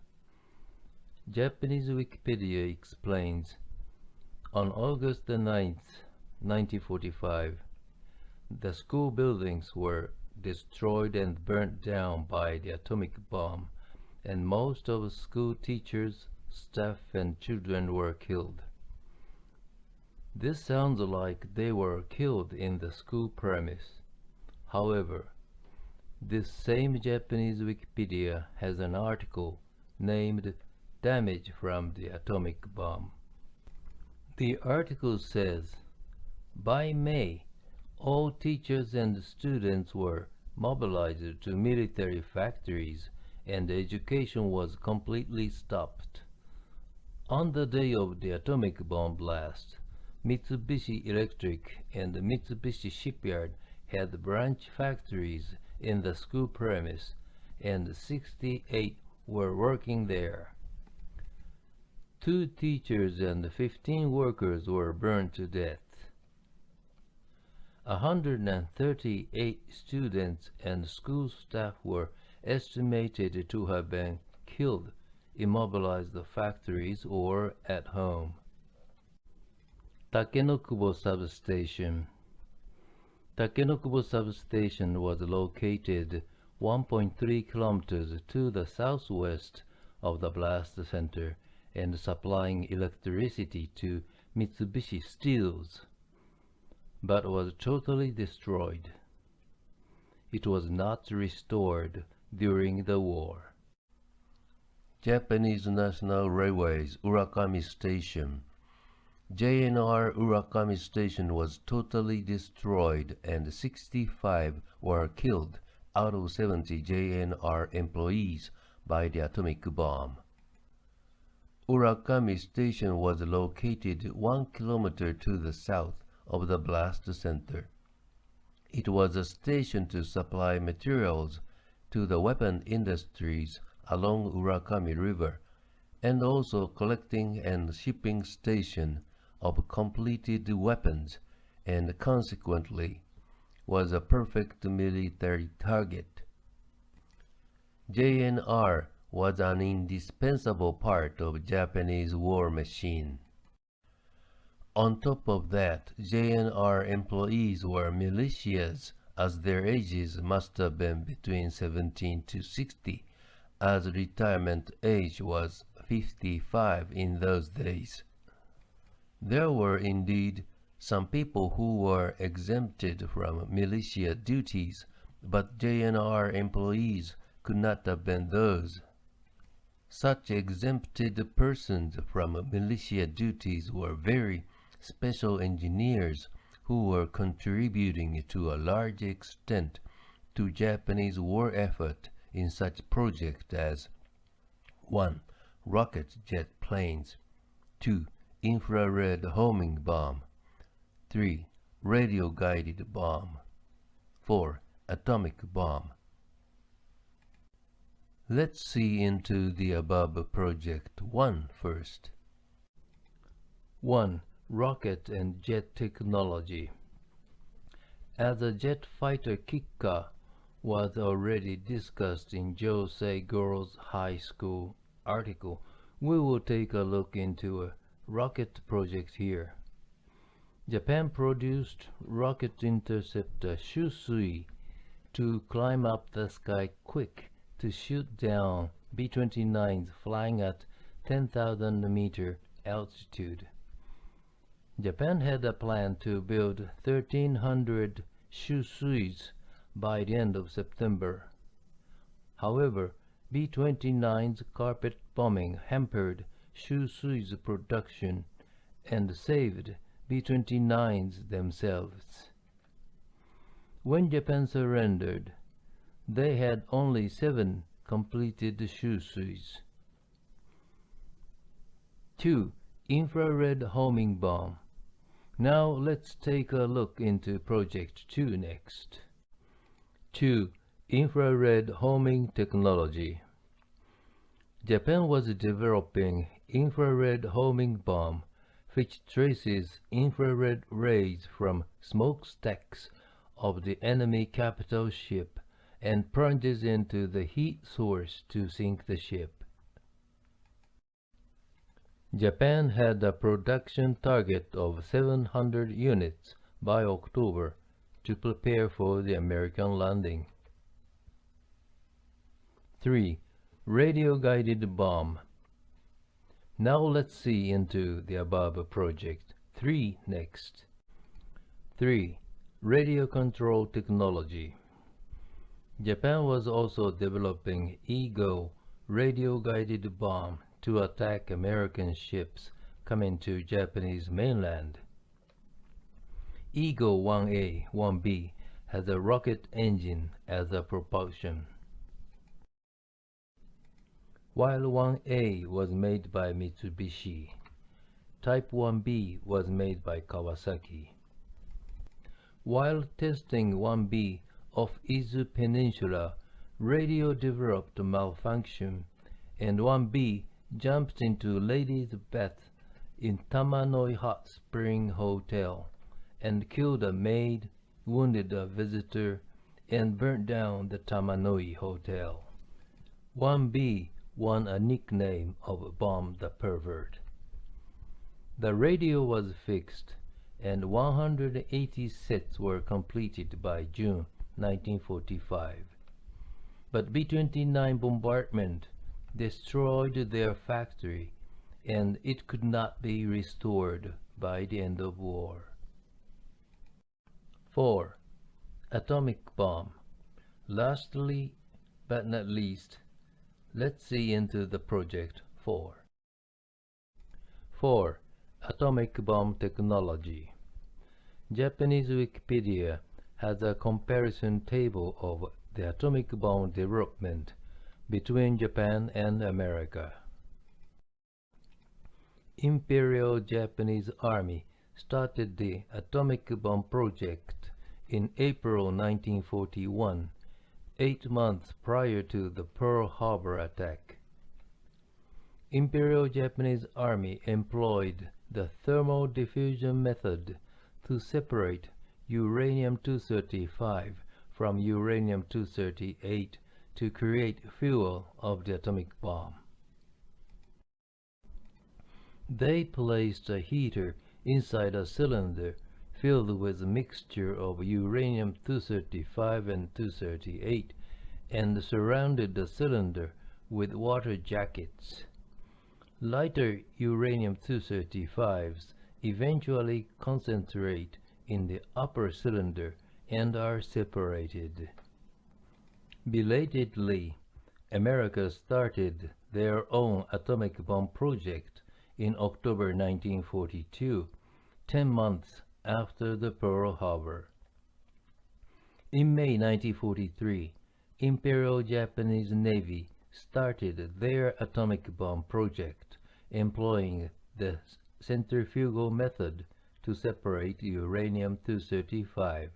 Japanese Wikipedia explains, on August 9, 1945, the school buildings were destroyed and burnt down by the atomic bomb, and most of school teachers, staff, and children were killed. This sounds like they were killed in the school premise. However, this same Japanese Wikipedia has an article named Damage from the Atomic Bomb. The article says, by May, all teachers and students were mobilized to military factories and education was completely stopped. On the day of the atomic bomb blast, Mitsubishi Electric and Mitsubishi Shipyard had branch factories in the school premise, and 68 were working there. 2 teachers and 15 workers were burned to death. 138 students and school staff were estimated to have been killed, immobilized the factories, or at home. Takenokubo Substation. Takenokubo Substation was located 1.3 kilometers to the southwest of the blast center and supplying electricity to Mitsubishi Steels, but was totally destroyed. It was not restored during the war. Japanese National Railways Urakami Station. JNR Urakami Station was totally destroyed and 65 were killed out of 70 JNR employees by the atomic bomb. Urakami Station was located 1 kilometer to the south of the blast center. It was a station to supply materials to the weapon industries along Urakami River and also collecting and shipping station of completed weapons, and consequently was a perfect military target. JNR was an indispensable part of Japanese war machine. On top of that, JNR employees were militias, as their ages must have been between 17 to 60, as retirement age was 55 in those days. There were indeed some people who were exempted from militia duties, but JNR employees could not have been those. Such exempted persons from militia duties were very special engineers who were contributing to a large extent to Japanese war effort in such projects as 1. Rocket jet planes, 2. Infrared homing bomb, 3. Radio-guided bomb, 4. Atomic bomb. Let's see into the above project 1 first. 1. Rocket and jet technology. As a jet fighter Kikka was already discussed in Josei Girls High School article, we will take a look into a rocket project here. Japan produced rocket interceptor Shusui to climb up the sky quick to shoot down B-29s flying at 10,000 meter altitude. Japan had a plan to build 1,300 Shusuis by the end of September. However, B-29's carpet bombing hampered Shusui's production and saved B-29s themselves. When Japan surrendered, they had only 7 completed Shusuis. 2. Infrared homing bomb. Now let's take a look into Project 2 next. 2. Infrared homing technology. Japan was developing infrared homing bomb, which traces infrared rays from smokestacks of the enemy capital ship and plunges into the heat source to sink the ship. Japan had a production target of 700 units by October to prepare for the American landing. 3. Radio-guided bomb. Now let's see into the above project 3 next. 3. Radio control technology. Japan was also developing Eagle radio-guided bomb to attack American ships coming to Japanese mainland. Eagle 1A, 1B has a rocket engine as a propulsion. While 1A was made by Mitsubishi, Type 1B was made by Kawasaki. While testing 1B off Izu Peninsula, radio developed malfunction, and 1B jumped into ladies' bath in Tamanoi Hot Spring Hotel and killed a maid, wounded a visitor, and burnt down the Tamanoi Hotel. 1B won a nickname of Bomb the Pervert. The radio was fixed and 180 sets were completed by June 1945. But B-29 bombardment destroyed their factory, and it could not be restored by the end of war. 4. Atomic bomb. Lastly, but not least, let's see into the project 4. 4. Atomic bomb technology. Japanese Wikipedia has a comparison table of the atomic bomb development between Japan and America. Imperial Japanese Army started the atomic bomb project in April 1941, 8 months prior to the Pearl Harbor attack. Imperial Japanese Army employed the thermal diffusion method to separate uranium-235 from uranium-238 to create fuel of the atomic bomb. They placed a heater inside a cylinder filled with a mixture of uranium-235 and 238 and surrounded the cylinder with water jackets. Lighter uranium-235s eventually concentrate in the upper cylinder and are separated. Belatedly, America started their own atomic bomb project in October 1942, 10 months after the Pearl Harbor. In May 1943, Imperial Japanese Navy started their atomic bomb project, employing the centrifugal method to separate uranium-235.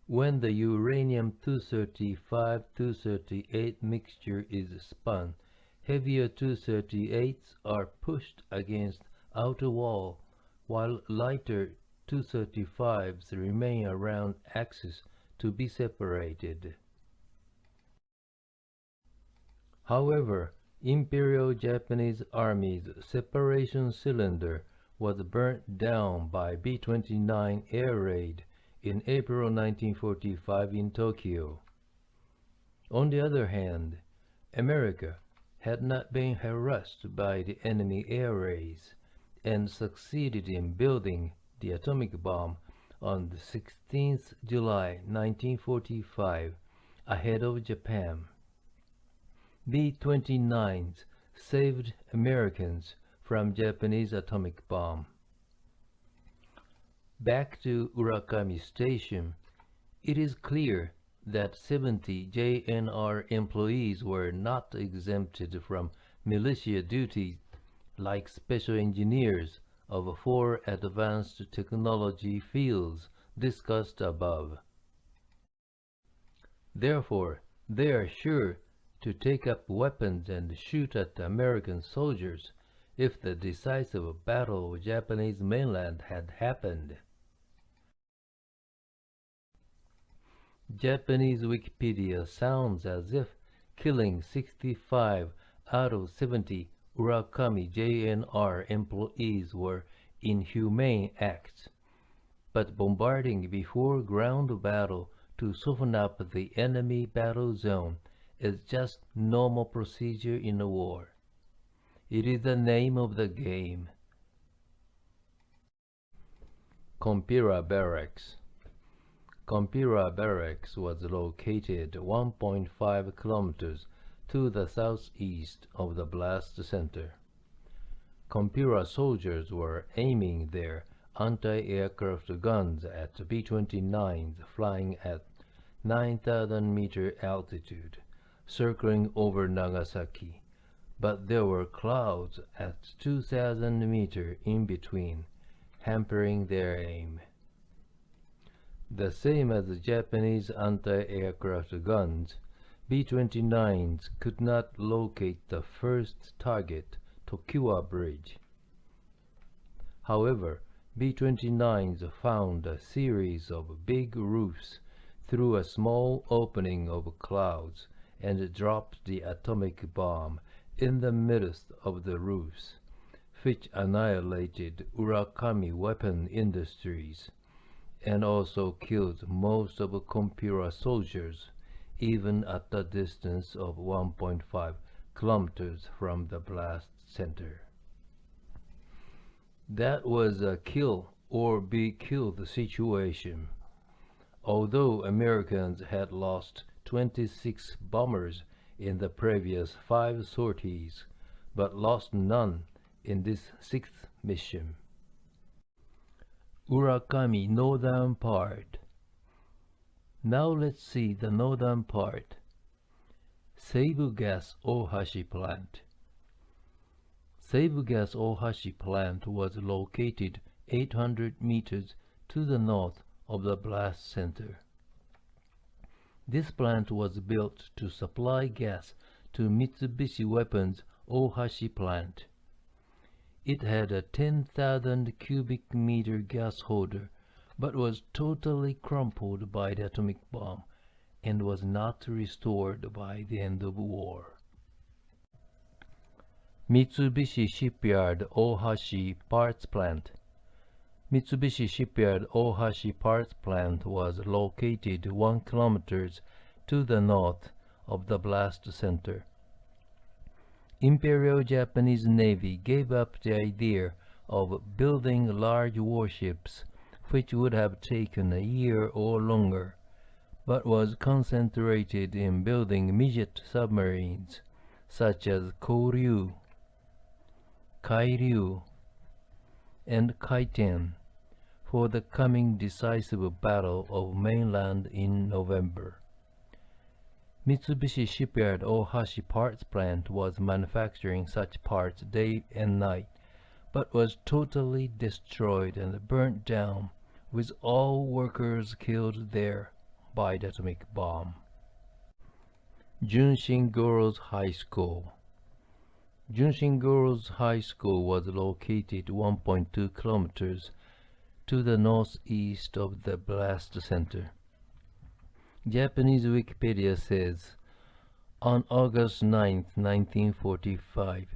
When the uranium-235-238 mixture is spun, heavier 238s are pushed against outer wall, while lighter 235s remain around axis to be separated. However, Imperial Japanese Army's separation cylinder was burnt down by B-29 air raid in April 1945 in Tokyo. On the other hand, America had not been harassed by the enemy air raids and succeeded in building the atomic bomb on the 16th July 1945 ahead of Japan. B-29s saved Americans from Japanese atomic bomb. Back to Urakami Station, it is clear that 70 JNR employees were not exempted from militia duties like special engineers of 4 advanced technology fields discussed above. Therefore, they are sure to take up weapons and shoot at American soldiers if the decisive battle of Japanese mainland had happened. Japanese Wikipedia sounds as if killing 65 out of 70 Urakami JNR employees were inhumane acts, but bombarding before ground battle to soften up the enemy battle zone is just normal procedure in a war. It is the name of the game. Kompira Barracks. Kompira Barracks was located 1.5 kilometers to the southeast of the blast center. Kompira soldiers were aiming their anti-aircraft guns at B-29s flying at 9,000-meter altitude, circling over Nagasaki, but there were clouds at 2,000 meters in between, hampering their aim. The same as the Japanese anti-aircraft guns, B-29s could not locate the first target, Tokiwa Bridge. However, B-29s found a series of big roofs through a small opening of clouds and dropped the atomic bomb in the midst of the roofs, which annihilated Urakami weapon industries and also killed most of Kompura soldiers, even at a distance of 1.5 kilometers from the blast center. That was a kill or be killed situation. Although Americans had lost 26 bombers in the previous 5 sorties, but lost none in this 6th mission. Urakami northern part. Now let's see the northern part. Seibu Gas Ohashi Plant. Seibu Gas Ohashi Plant was located 800 meters to the north of the blast center. This plant was built to supply gas to Mitsubishi Weapons Ohashi Plant. It had a 10,000 cubic meter gas holder, but was totally crumpled by the atomic bomb and was not restored by the end of war. Mitsubishi Shipyard Ohashi Parts Plant. Mitsubishi Shipyard Ohashi Parts Plant was located 1 kilometer to the north of the blast center. Imperial Japanese Navy gave up the idea of building large warships, which would have taken a year or longer, but was concentrated in building midget submarines such as Koryu, Kairyu, and Kaiten for the coming decisive battle of mainland in November. Mitsubishi Shipyard Ohashi Parts Plant was manufacturing such parts day and night, but was totally destroyed and burnt down, with all workers killed there by the atomic bomb. Junshin Girls High School. Junshin Girls High School was located 1.2 kilometers to the northeast of the blast center. Japanese Wikipedia says, on August 9, 1945,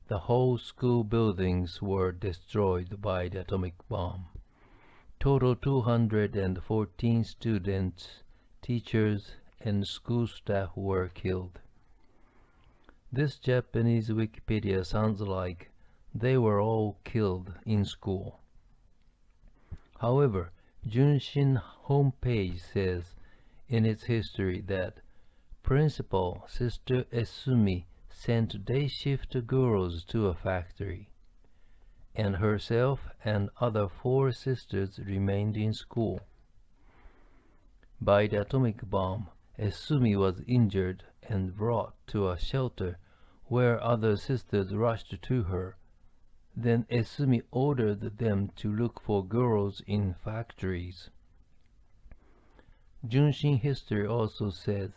the whole school buildings were destroyed by the atomic bomb. Total 214 students, teachers, and school staff were killed. This Japanese Wikipedia sounds like they were all killed in school. However, Junshin homepage says in its history that Principal Sister Esumi sent day shift girls to a factory, and herself and other 4 sisters remained in school. By the atomic bomb, Esumi was injured and brought to a shelter where other sisters rushed to her. Then Esumi ordered them to look for girls in factories. Junshin history also says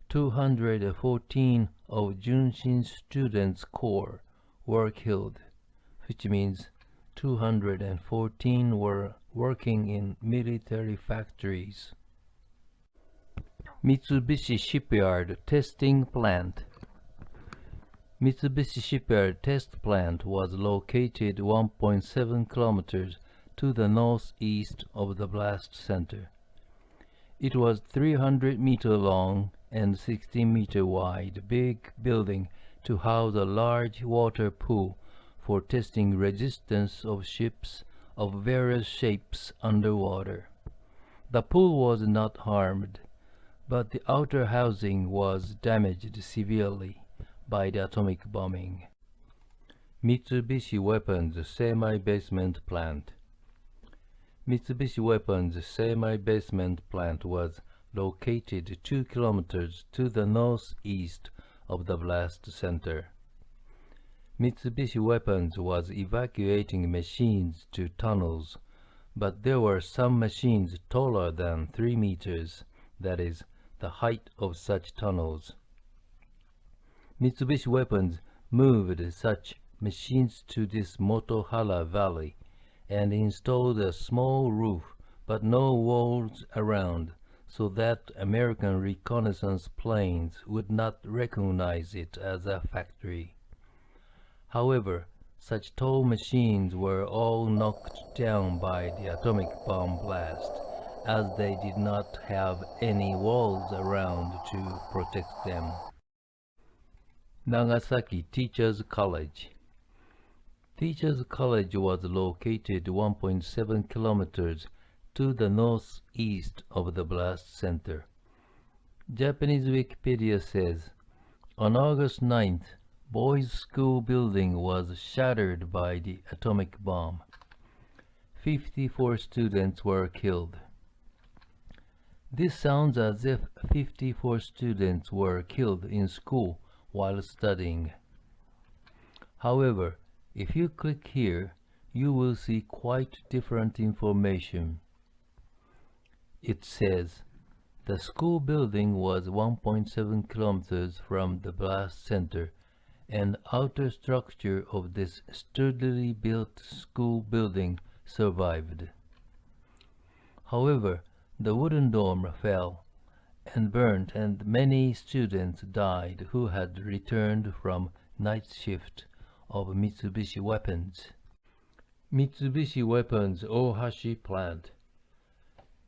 214 of Junshin students' corps were killed, which means 214 were working in military factories. Mitsubishi Shipyard Testing Plant. Mitsubishi Shipyard Test Plant was located 1.7 kilometers to the northeast of the blast center. It was 300 meter long and 16 meter wide big building to house a large water pool for testing resistance of ships of various shapes underwater. The pool was not harmed, but the outer housing was damaged severely by the atomic bombing. Mitsubishi Weapons Semi-Basement Plant. Mitsubishi Weapons Semi-Basement Plant was located 2 kilometers to the northeast of the blast center. Mitsubishi Weapons was evacuating machines to tunnels, but there were some machines taller than 3 meters, that is, the height of such tunnels. Mitsubishi Weapons moved such machines to this Motohara Valley and installed a small roof but no walls around, so that American reconnaissance planes would not recognize it as a factory. However, Such tall machines were all knocked down by the atomic bomb blast, as they did not have any walls around to protect them. Nagasaki Teachers College. Teachers College was located 1.7 kilometers to the northeast of the blast center. Japanese Wikipedia says, on August 9th, boys' school building was shattered by the atomic bomb. 54 students were killed. This sounds as if 54 students were killed in school while studying. However, if you click here, you will see quite different information. It says, the school building was 1.7 kilometers from the blast center, and outer structure of this sturdily built school building survived. However, the wooden dome fell and burnt, and many students died who had returned from night shift of Mitsubishi Weapons. Mitsubishi Weapons Ohashi Plant.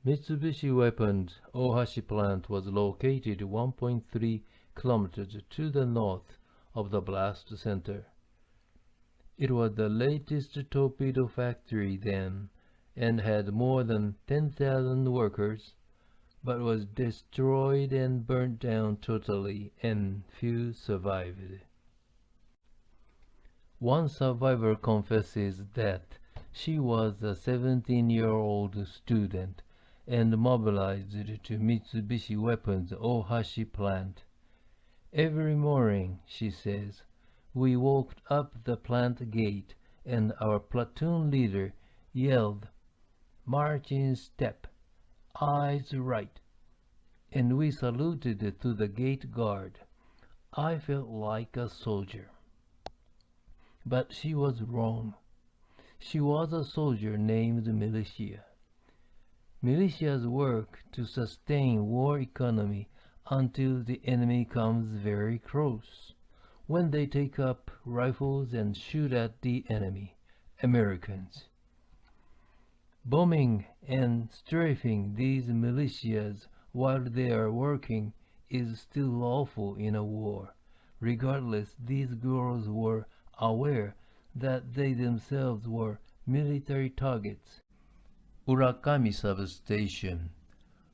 Mitsubishi Weapons Ohashi Plant was located 1.3 kilometers to the north of the blast center. It was the latest torpedo factory then and had more than 10,000 workers, but was destroyed and burnt down totally, and few survived. One survivor confesses that she was a 17-year-old student and mobilized to Mitsubishi Weapons Ohashi Plant. Every morning, she says, we walked up the plant gate and our platoon leader yelled, "March in step, eyes right," and we saluted to the gate guard. I felt like a soldier. But she was wrong. She was a soldier named militia. Militias work to sustain war economy until the enemy comes very close, when they take up rifles and shoot at the enemy, Americans. Bombing and strafing these militias while they are working is still lawful in a war. Regardless, these girls were aware that they themselves were military targets. Urakami Substation.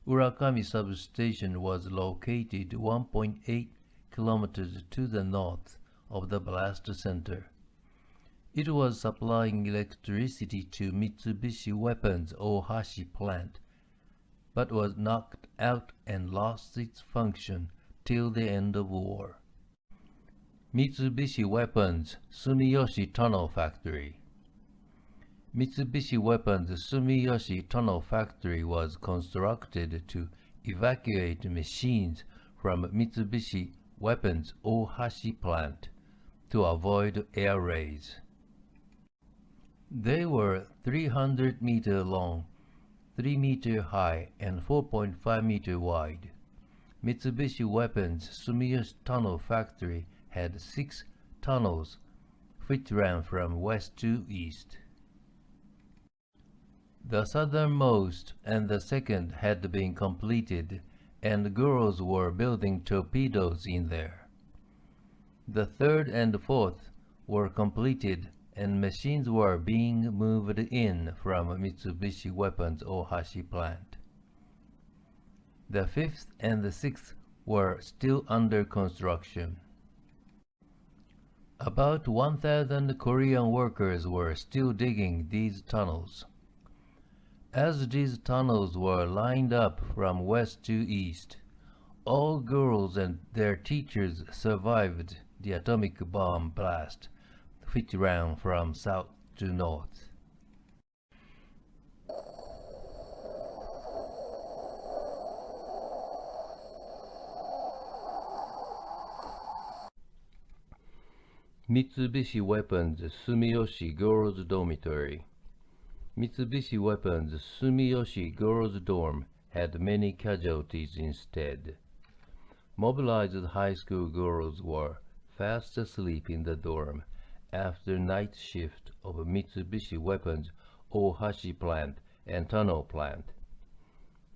Urakami Substation was located 1.8 kilometers to the north of the blast center. It was supplying electricity to Mitsubishi Weapons Ohashi Plant, but was knocked out and lost its function till the end of war. Mitsubishi Weapons Sumiyoshi Tunnel Factory. Mitsubishi Weapons Sumiyoshi Tunnel Factory was constructed to evacuate machines from Mitsubishi Weapons Ohashi Plant to avoid air raids. They were 300 meter long, 3 meter high, and 4.5 meter wide. Mitsubishi Weapons Sumiyoshi Tunnel Factory had 6 tunnels which ran from west to east. The southernmost and the second had been completed, and girls were building torpedoes in there. The third and fourth were completed, and machines were being moved in from Mitsubishi Weapons Ohashi Plant. The fifth and the sixth were still under construction. About 1,000 Korean workers were still digging these tunnels. As these tunnels were lined up from west to east, all girls and their teachers survived the atomic bomb blast, which ran from south to north. Mitsubishi Weapons Sumiyoshi Girls Dormitory. Mitsubishi Weapons Sumiyoshi Girls Dorm had many casualties instead. Mobilized high school girls were fast asleep in the dorm, after night shift of Mitsubishi Weapons Ohashi plant and tunnel plant.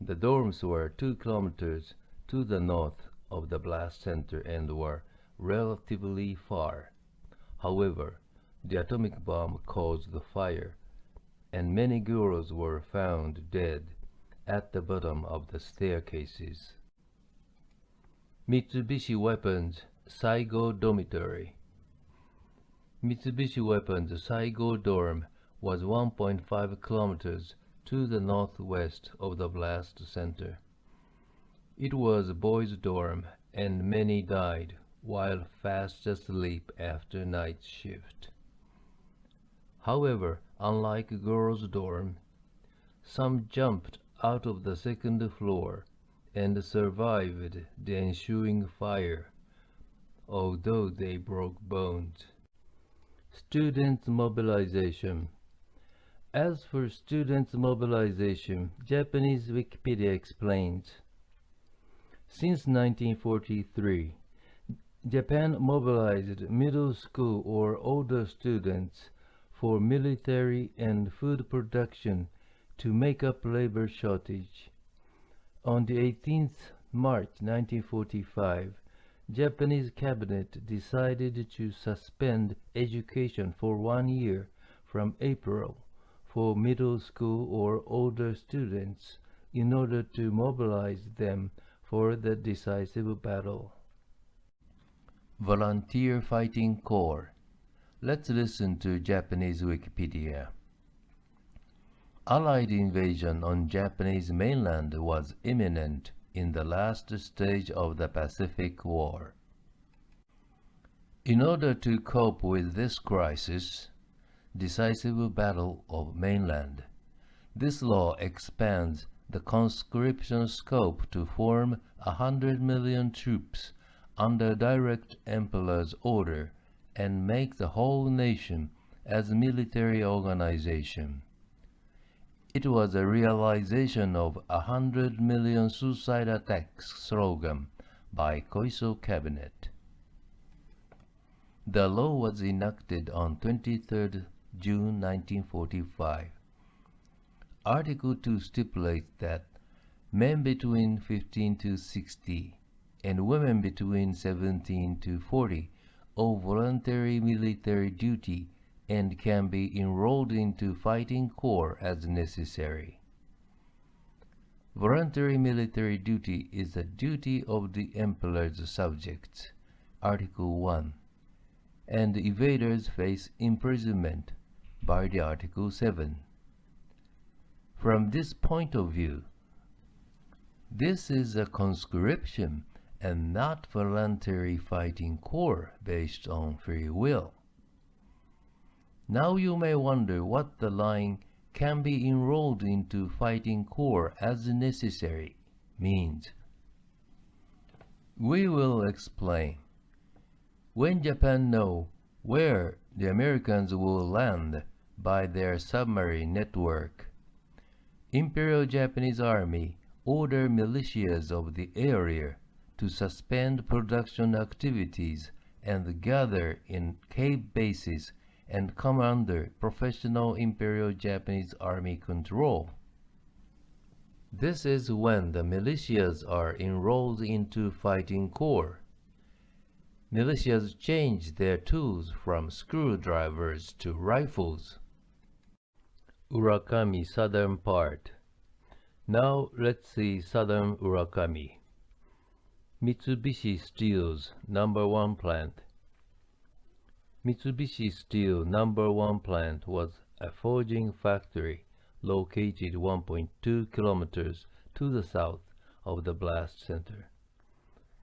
The dorms were 2 kilometers to the north of the blast center and were relatively far. However, the atomic bomb caused the fire, and many girls were found dead at the bottom of the staircases. Mitsubishi Weapons Saigo Dormitory. Mitsubishi Weapons Saigo Dorm was 1.5 kilometers to the northwest of the blast center. It was a boys' dorm, and many died while fast asleep after night shift. However, unlike girls' dorm, some jumped out of the second floor and survived the ensuing fire, although they broke bones. Students' mobilization. As for students' mobilization, Japanese Wikipedia explains, since 1943, Japan mobilized middle school or older students for military and food production to make up labor shortage. On the 18th March 1945, Japanese cabinet decided to suspend education for 1 year from April for middle school or older students in order to mobilize them for the decisive battle. Volunteer Fighting Corps. Let's listen to Japanese Wikipedia. Allied invasion on Japanese mainland was imminent in the last stage of the Pacific War. In order to cope with this crisis, decisive battle of mainland, this law expands the conscription scope to form 100 million troops under direct emperor's order and make the whole nation as a military organization. It was a realization of 100 million suicide attacks slogan by Koiso cabinet. The law was enacted on 23 June 1945. Article 2 stipulates that men between 15 to 60 and women between 17 to 40 owe voluntary military duty and can be enrolled into fighting corps as necessary. Voluntary military duty is the duty of the emperor's subjects, Article 1, and evaders face imprisonment by the Article 7. From this point of view, this is a conscription and not voluntary fighting corps based on free will. Now you may wonder what the line "can be enrolled into fighting corps as necessary" means. We will explain. When Japan knows where the Americans will land by their submarine network, Imperial Japanese Army ordered militias of the area to suspend production activities and gather in cave bases and come under professional Imperial Japanese Army control. This is when the militias are enrolled into fighting corps. Militias change their tools from screwdrivers to rifles. Urakami southern part. Now let's see southern Urakami. Mitsubishi Steel's number 1 plant. Mitsubishi Steel number 1 plant was a forging factory located 1.2 kilometers to the south of the blast center.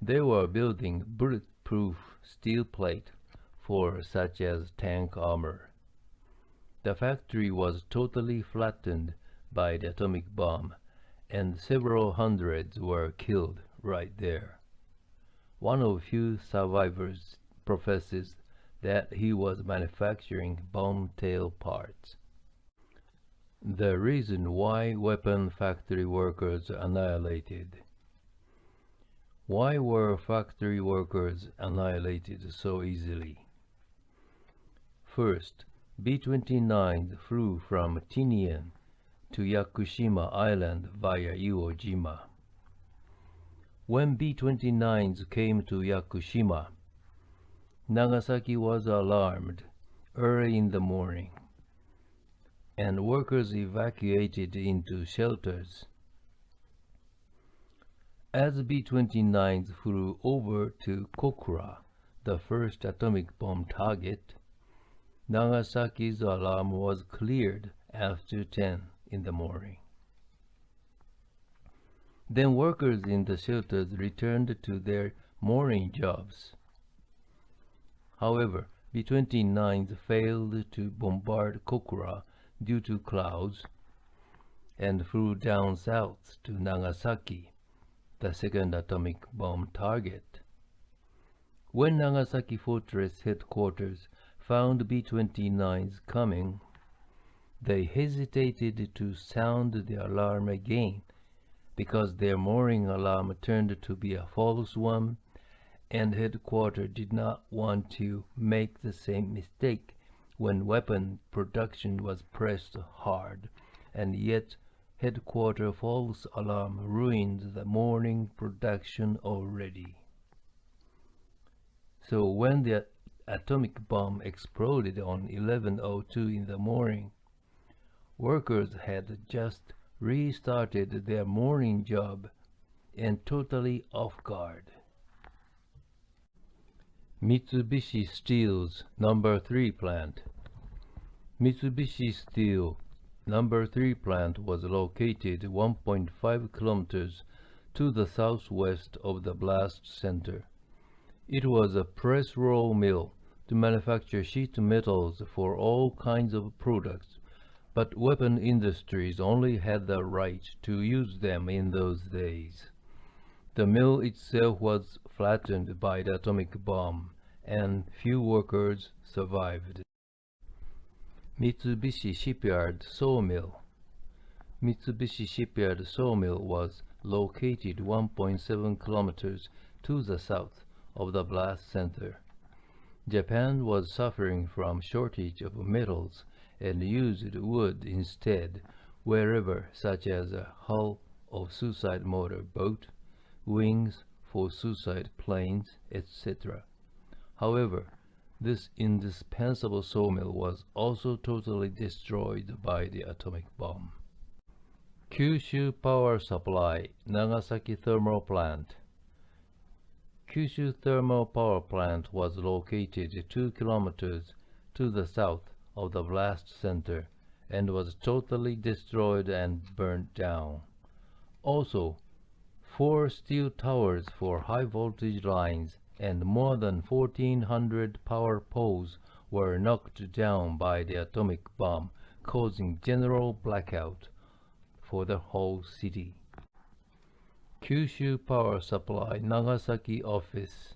They were building bulletproof steel plate for such as tank armor. The factory was totally flattened by the atomic bomb, and several hundreds were killed right there. One of few survivors professes that he was manufacturing bomb tail parts. The reason why weapon factory workers annihilated. Why were factory workers annihilated so easily? First, B-29 flew from Tinian to Yakushima Island via Iwo Jima. When B-29s came to Yakushima, Nagasaki was alarmed early in the morning, and workers evacuated into shelters. As B-29s flew over to Kokura, the first atomic bomb target, Nagasaki's alarm was cleared after 10 in the morning. Then workers in the shelters returned to their morning jobs. However, B-29s failed to bombard Kokura due to clouds and flew down south to Nagasaki, the second atomic bomb target. When Nagasaki Fortress headquarters found B-29s coming, they hesitated to sound the alarm again because their morning alarm turned to be a false one, and headquarters did not want to make the same mistake when weapon production was pressed hard, and yet headquarters false alarm ruined the morning production already. So when the atomic bomb exploded on 11:02 in the morning, workers had just restarted their morning job and totally off guard. Mitsubishi Steel's No. 3 plant. Mitsubishi Steel No. 3 plant was located 1.5 kilometers to the southwest of the blast center. It was a press roll mill to manufacture sheet metals for all kinds of products, but weapon industries only had the right to use them in those days. The mill itself was flattened by the atomic bomb, and few workers survived. Mitsubishi Shipyard Sawmill. Mitsubishi Shipyard Sawmill was located 1.7 kilometers to the south of the blast center. Japan was suffering from shortage of metals and used wood instead wherever, such as a hull of suicide motor boat, wings for suicide planes, etc. However, this indispensable sawmill was also totally destroyed by the atomic bomb. Kyushu Power Supply Nagasaki Thermal Plant. Kyushu Thermal Power Plant was located 2 kilometers to the south of the blast center and was totally destroyed and burnt down. Also, 4 steel towers for high voltage lines and more than 1,400 power poles were knocked down by the atomic bomb, causing general blackout for the whole city. Kyushu Power Supply Nagasaki Office.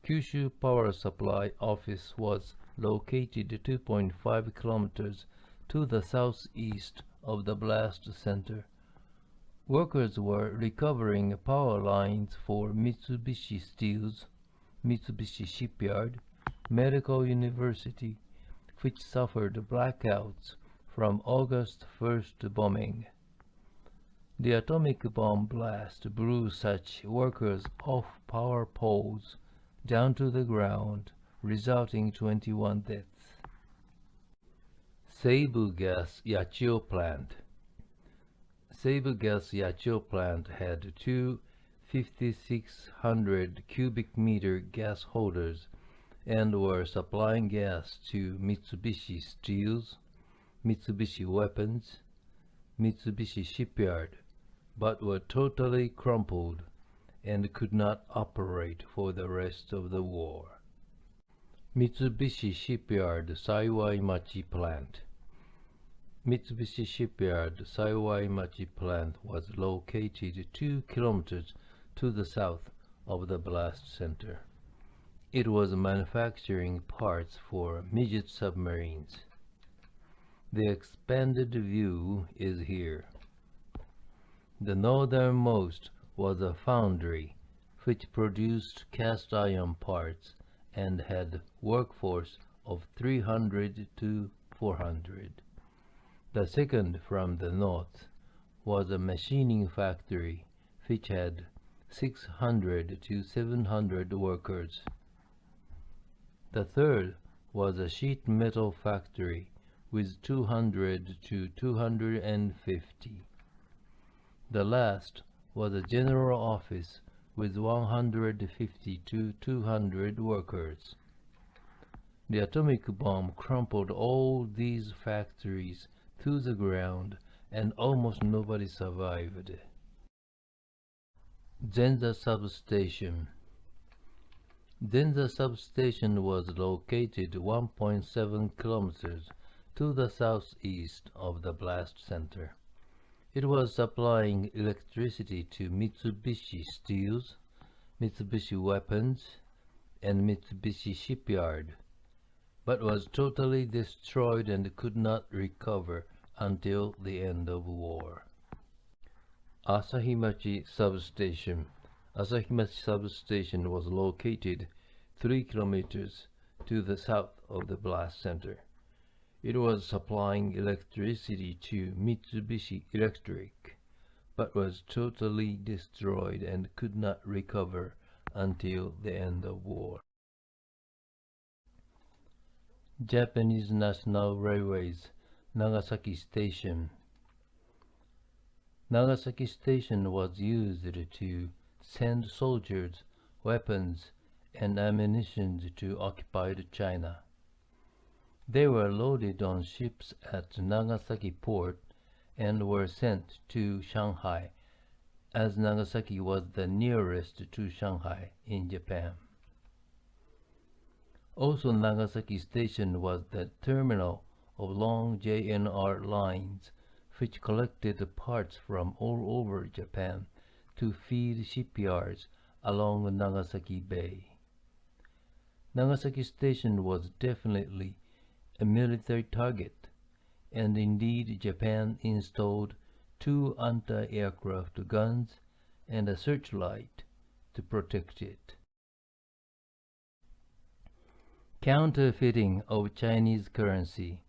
Kyushu Power Supply Office was located 2.5 kilometers to the southeast of the blast center. Workers were recovering power lines for Mitsubishi Steel's Mitsubishi Shipyard, Medical University, which suffered blackouts from August 1st bombing. The atomic bomb blast blew such workers off power poles down to the ground, resulting 21 deaths. Seibu Gas Yachio Plant. Seibu Gas Yachio Plant had 2 5,600 cubic meter gas holders and were supplying gas to Mitsubishi Steel's, Mitsubishi Weapons, Mitsubishi Shipyard, but were totally crumpled and could not operate for the rest of the war. Mitsubishi Shipyard Saiwaimachi Plant. Mitsubishi Shipyard Saiwaimachi Plant was located 2 kilometers to the south of the blast center. It was manufacturing parts for midget submarines. The expanded view is here. The northernmost was a foundry which produced cast iron parts and had workforce of 300 to 400. The second from the north was a machining factory which had 600 to 700 workers. The third was a sheet metal factory with 200 to 250. The last was a general office with 150 to 200 workers. The atomic bomb crumpled all these factories to the ground, and almost nobody survived. Zenza Substation. Zenza Substation was located 1.7 kilometers to the southeast of the blast center. It was supplying electricity to Mitsubishi Steels, Mitsubishi Weapons, and Mitsubishi Shipyard, but was totally destroyed and could not recover until the end of war. Asahimachi Substation. Asahimachi Substation was located 3 kilometers to the south of the blast center. It was supplying electricity to Mitsubishi Electric, but was totally destroyed and could not recover until the end of war. Japanese National Railways, Nagasaki Station. Nagasaki Station was used to send soldiers, weapons, and ammunition to occupied China. They were loaded on ships at Nagasaki port and were sent to Shanghai, as Nagasaki was the nearest to Shanghai in Japan. Also, Nagasaki Station was the terminal of long JNR lines, which collected parts from all over Japan to feed shipyards along Nagasaki Bay. Nagasaki Station was definitely a military target, and indeed Japan installed 2 anti-aircraft guns and a searchlight to protect it. Counterfeiting of Chinese currency.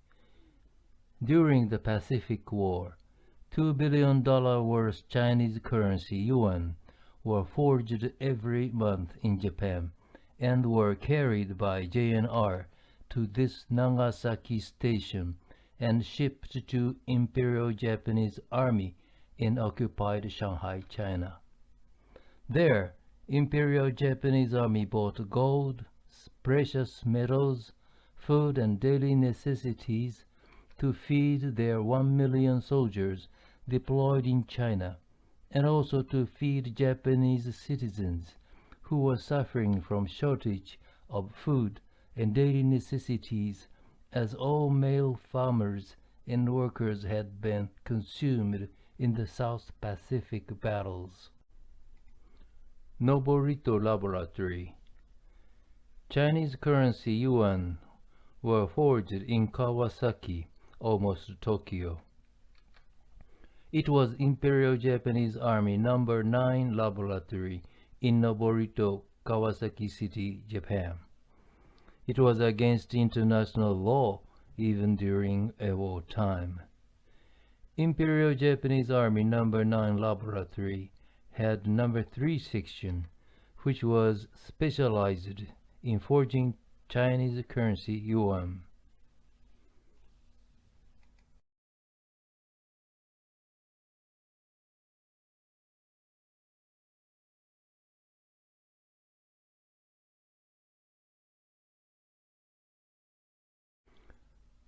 During the Pacific War, $2 billion worth Chinese currency yuan were forged every month in Japan and were carried by JNR to this Nagasaki station and shipped to Imperial Japanese Army in occupied Shanghai, China. There, Imperial Japanese Army bought gold, precious metals, food, and daily necessities to feed their 1 million soldiers deployed in China, and also to feed Japanese citizens who were suffering from shortage of food and daily necessities, as all male farmers and workers had been consumed in the South Pacific battles. Noborito Laboratory. Chinese currency yuan were forged in Kawasaki, almost Tokyo. It was Imperial Japanese Army No. 9 Laboratory in Noborito, Kawasaki City, Japan. It was against international law even during a wartime. Imperial Japanese Army No. 9 Laboratory had No. 3 section, which was specialized in forging Chinese currency yuan.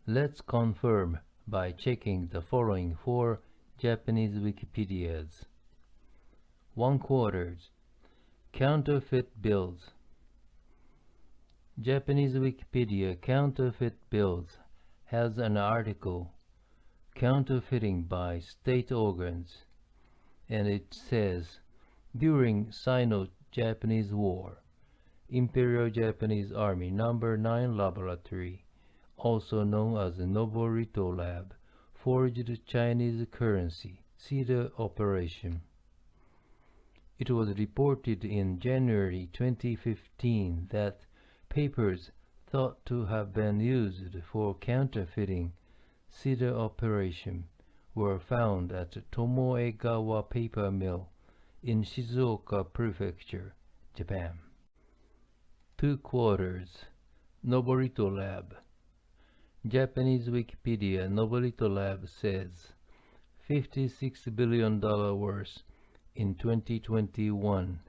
Let's confirm by checking the following 4 Japanese Wikipedias. 1/4 Counterfeit bills. Japanese Wikipedia Counterfeit bills has an article, Counterfeiting by State Organs, and it says, during Sino-Japanese War, Imperial Japanese Army No. 9 Laboratory, also known as Noborito Lab, forged Chinese currency. See the operation. It was reported in January 2015 that papers thought to have been used for counterfeiting cedar operation were found at Tomoegawa Paper Mill in Shizuoka Prefecture, Japan. 2 quarters. Noborito Lab. Japanese Wikipedia Noborito Lab says $56 billion worth in 2021.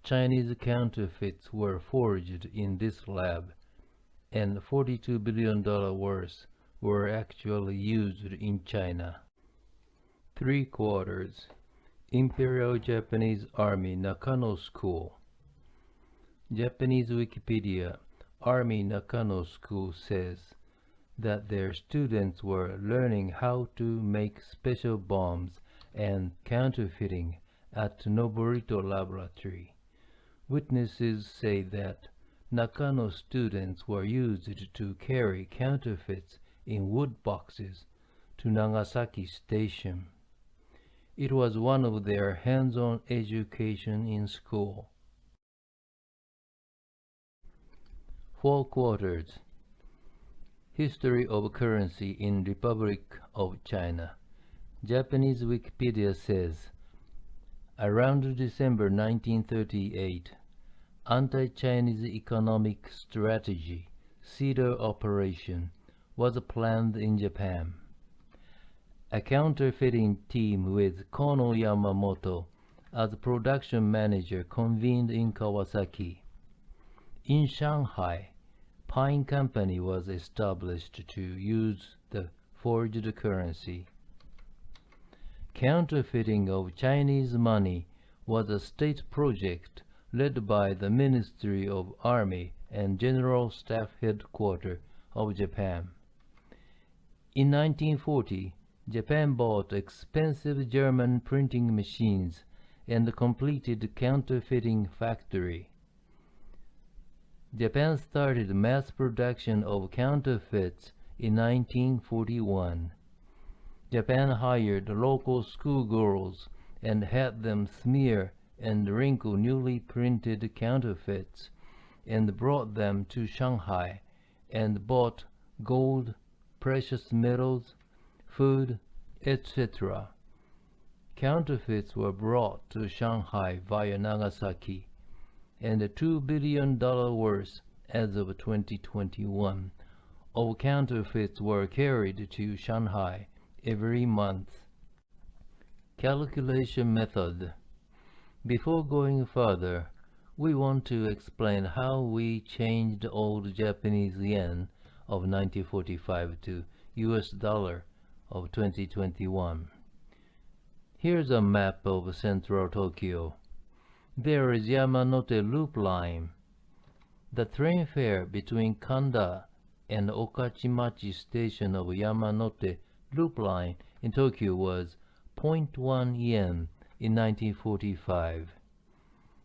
Chinese counterfeits were forged in this lab, and $42 billion worth were actually used in China. 3 quarters. Imperial Japanese Army Nakano School. Japanese Wikipedia Army Nakano School says that their students were learning how to make special bombs and counterfeiting at Noborito Laboratory. Witnesses say that Nakano students were used to carry counterfeits in wood boxes to Nagasaki Station. It was one of their hands-on education in school. 4 quarters. History of currency in Republic of China. Japanese Wikipedia says, around December 1938, anti-Chinese economic strategy, cedar operation, was planned in Japan. A counterfeiting team with Kono Yamamoto as production manager convened in Kawasaki. In Shanghai, Pine Company was established to use the forged currency. Counterfeiting of Chinese money was a state project led by the Ministry of Army and General Staff Headquarters of Japan. In 1940, Japan bought expensive German printing machines and completed counterfeiting factory. Japan started mass production of counterfeits in 1941. Japan hired local schoolgirls and had them smear and wrinkle newly printed counterfeits and brought them to Shanghai and bought gold, precious metals, food, etc. Counterfeits were brought to Shanghai via Nagasaki, and $2 billion worth as of 2021 of counterfeits were carried to Shanghai every month. Calculation method. Before going further, we want to explain how we changed old Japanese yen of 1945 to US dollar of 2021. Here's a map of central Tokyo. There is Yamanote Loop Line. The train fare between Kanda and Okachimachi station of Yamanote Loop Line in Tokyo was 0.1 yen in 1945.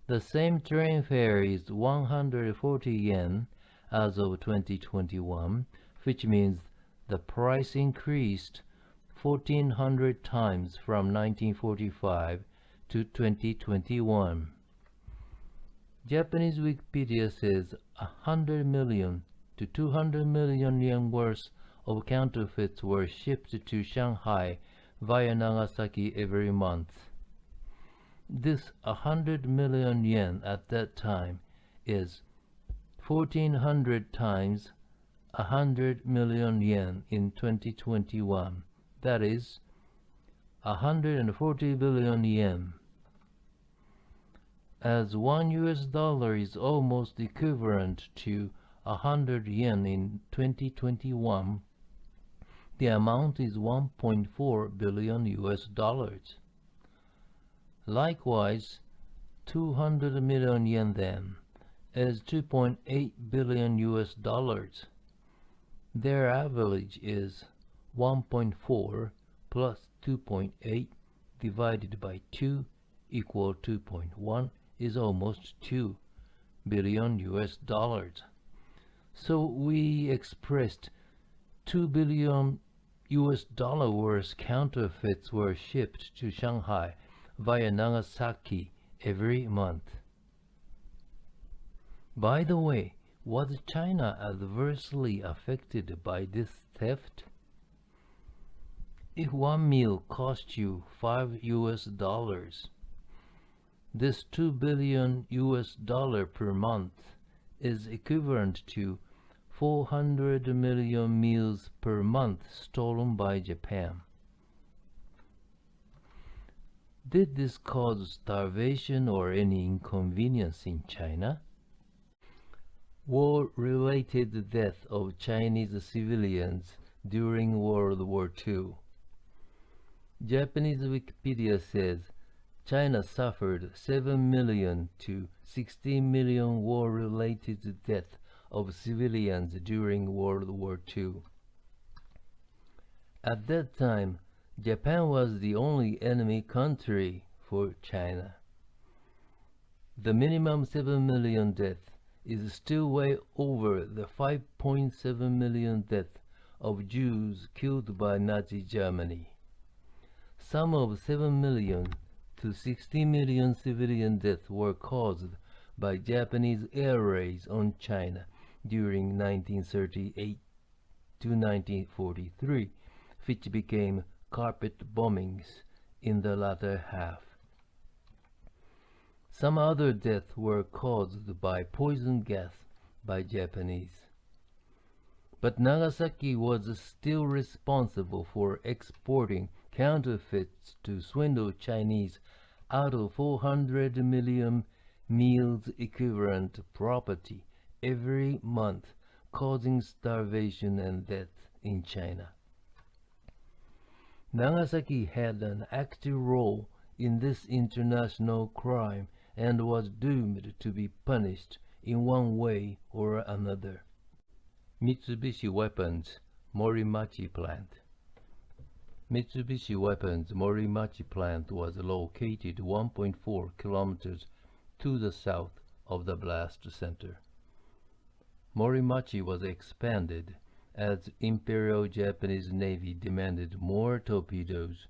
The same train fare is 140 yen as of 2021, which means the price increased 1,400 times from 1945 to 2021. Japanese Wikipedia says 100 million to 200 million yen worth of counterfeits were shipped to Shanghai via Nagasaki every month. This 100 million yen at that time is 1,400 times 100 million yen in 2021. That is 140 billion yen. As $1 US is almost equivalent to 100 yen in 2021, the amount is 1.4 billion US dollars. Likewise, 200 million yen then is 2.8 billion US dollars. Their average is 1.4 plus 2.8 divided by 2 equal 2.1 is almost 2 billion US dollars. So we expressed 2 billion US dollar worth counterfeits were shipped to Shanghai via Nagasaki every month. By the way, Was China adversely affected by this theft? If one meal cost you $5, this $2 billion per month is equivalent to 400 million meals per month stolen by Japan. Did this cause starvation or any inconvenience in China? War-related death of Chinese civilians during World War II. Japanese Wikipedia says China suffered 7 million to 16 million war-related deaths of civilians during World War II. At that time, Japan was the only enemy country for China. The minimum 7 million deaths is still way over the 5.7 million deaths of Jews killed by Nazi Germany. Some of 7 million to 16 million civilian deaths were caused by Japanese air raids on China during 1938 to 1943, which became carpet bombings in the latter half. Some other deaths were caused by poison gas by Japanese. But Nagasaki was still responsible for exporting counterfeits to swindle Chinese out of 400 million meals equivalent property every month, causing starvation and death in China. Nagasaki had an active role in this international crime and was doomed to be punished in one way or another. Mitsubishi Weapons Morimachi Plant. Mitsubishi Weapons Morimachi Plant was located 1.4 kilometers to the south of the blast center. Morimachi was expanded as Imperial Japanese Navy demanded more torpedoes,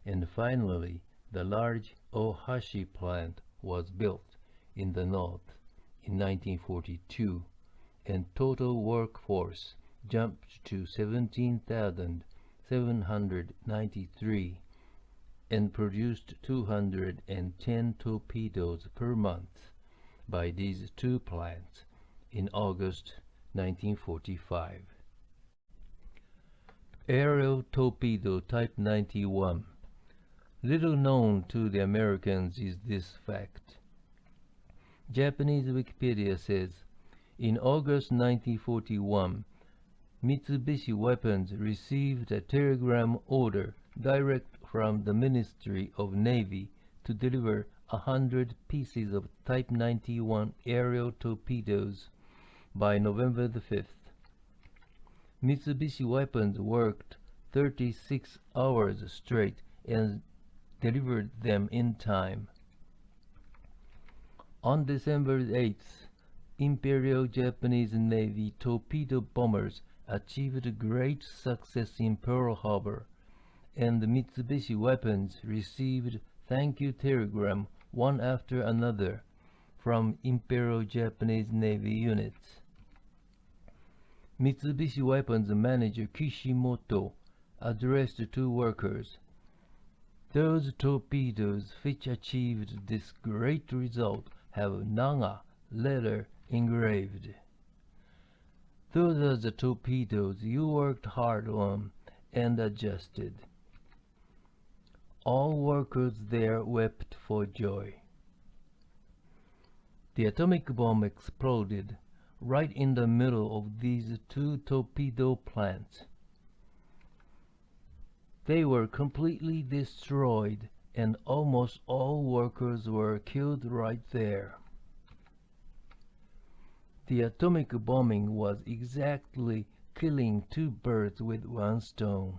and finally the large Ohashi plant was built in the north in 1942, and total workforce jumped to 17,793 and produced 210 torpedoes per month by these two plants in August 1945. Aerial torpedo Type 91. Little known to the Americans is this fact. Japanese Wikipedia says, in August 1941, Mitsubishi Weapons received a telegram order direct from the Ministry of Navy to deliver 100 pieces of Type 91 aerial torpedoes by November the 5th. Mitsubishi Weapons worked 36 hours straight and delivered them in time. On December 8th, Imperial Japanese Navy torpedo bombers achieved great success in Pearl Harbor, and Mitsubishi Weapons received thank you telegram one after another from Imperial Japanese Navy units. Mitsubishi Weapons manager Kishimoto addressed two workers. Those torpedoes which achieved this great result have Naga letter engraved. Those are the torpedoes you worked hard on and adjusted. All workers there wept for joy. The atomic bomb exploded right in the middle of these two torpedo plants. They were completely destroyed, and almost all workers were killed right there. The atomic bombing was exactly killing two birds with one stone.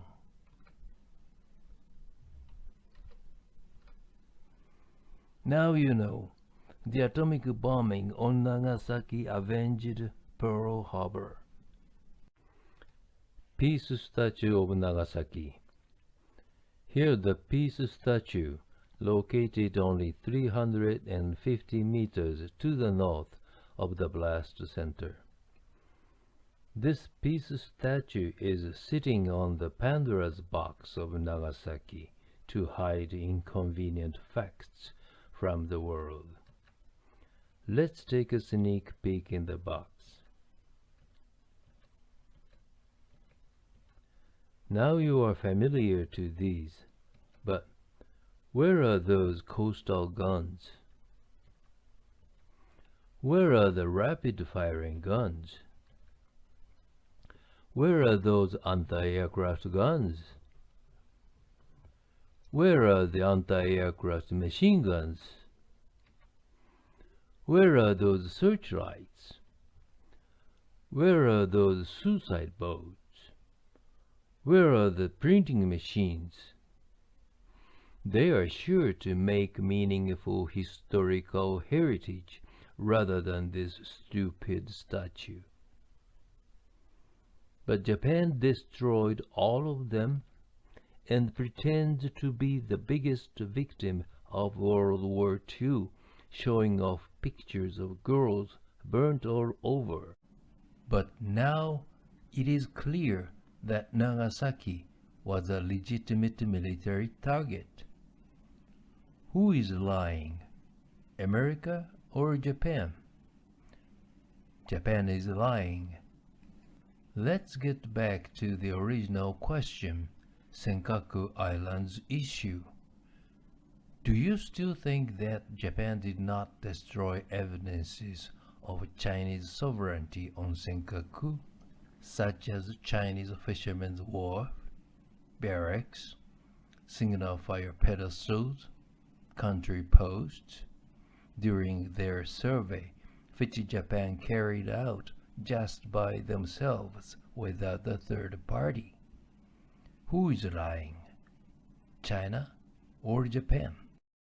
Now you know, the atomic bombing on Nagasaki avenged Pearl Harbor. Peace Statue of Nagasaki. Here the Peace Statue, located only 350 meters to the north of the blast center. This peace statue is sitting on the Pandora's box of Nagasaki to hide inconvenient facts from the world. Let's take a sneak peek in the box. Now you are familiar to these, but where are those coastal guns? Where are the rapid-firing guns? Where are those anti-aircraft guns? Where are the anti-aircraft machine guns? Where are those searchlights? Where are those suicide boats? Where are the printing machines? They are sure to make meaningful historical heritage rather than this stupid statue. But Japan destroyed all of them and pretends to be the biggest victim of World War II, showing off pictures of girls burnt all over. But now it is clear that Nagasaki was a legitimate military target. Who is lying, America or Japan? Japan is lying. Let's get back to the original question, Senkaku Islands issue. Do you still think that Japan did not destroy evidences of Chinese sovereignty on Senkaku, such as Chinese fishermen's wharf, barracks, signal fire pedestals, country posts, during their survey, which Japan carried out just by themselves without a third party? Who is lying, China or Japan?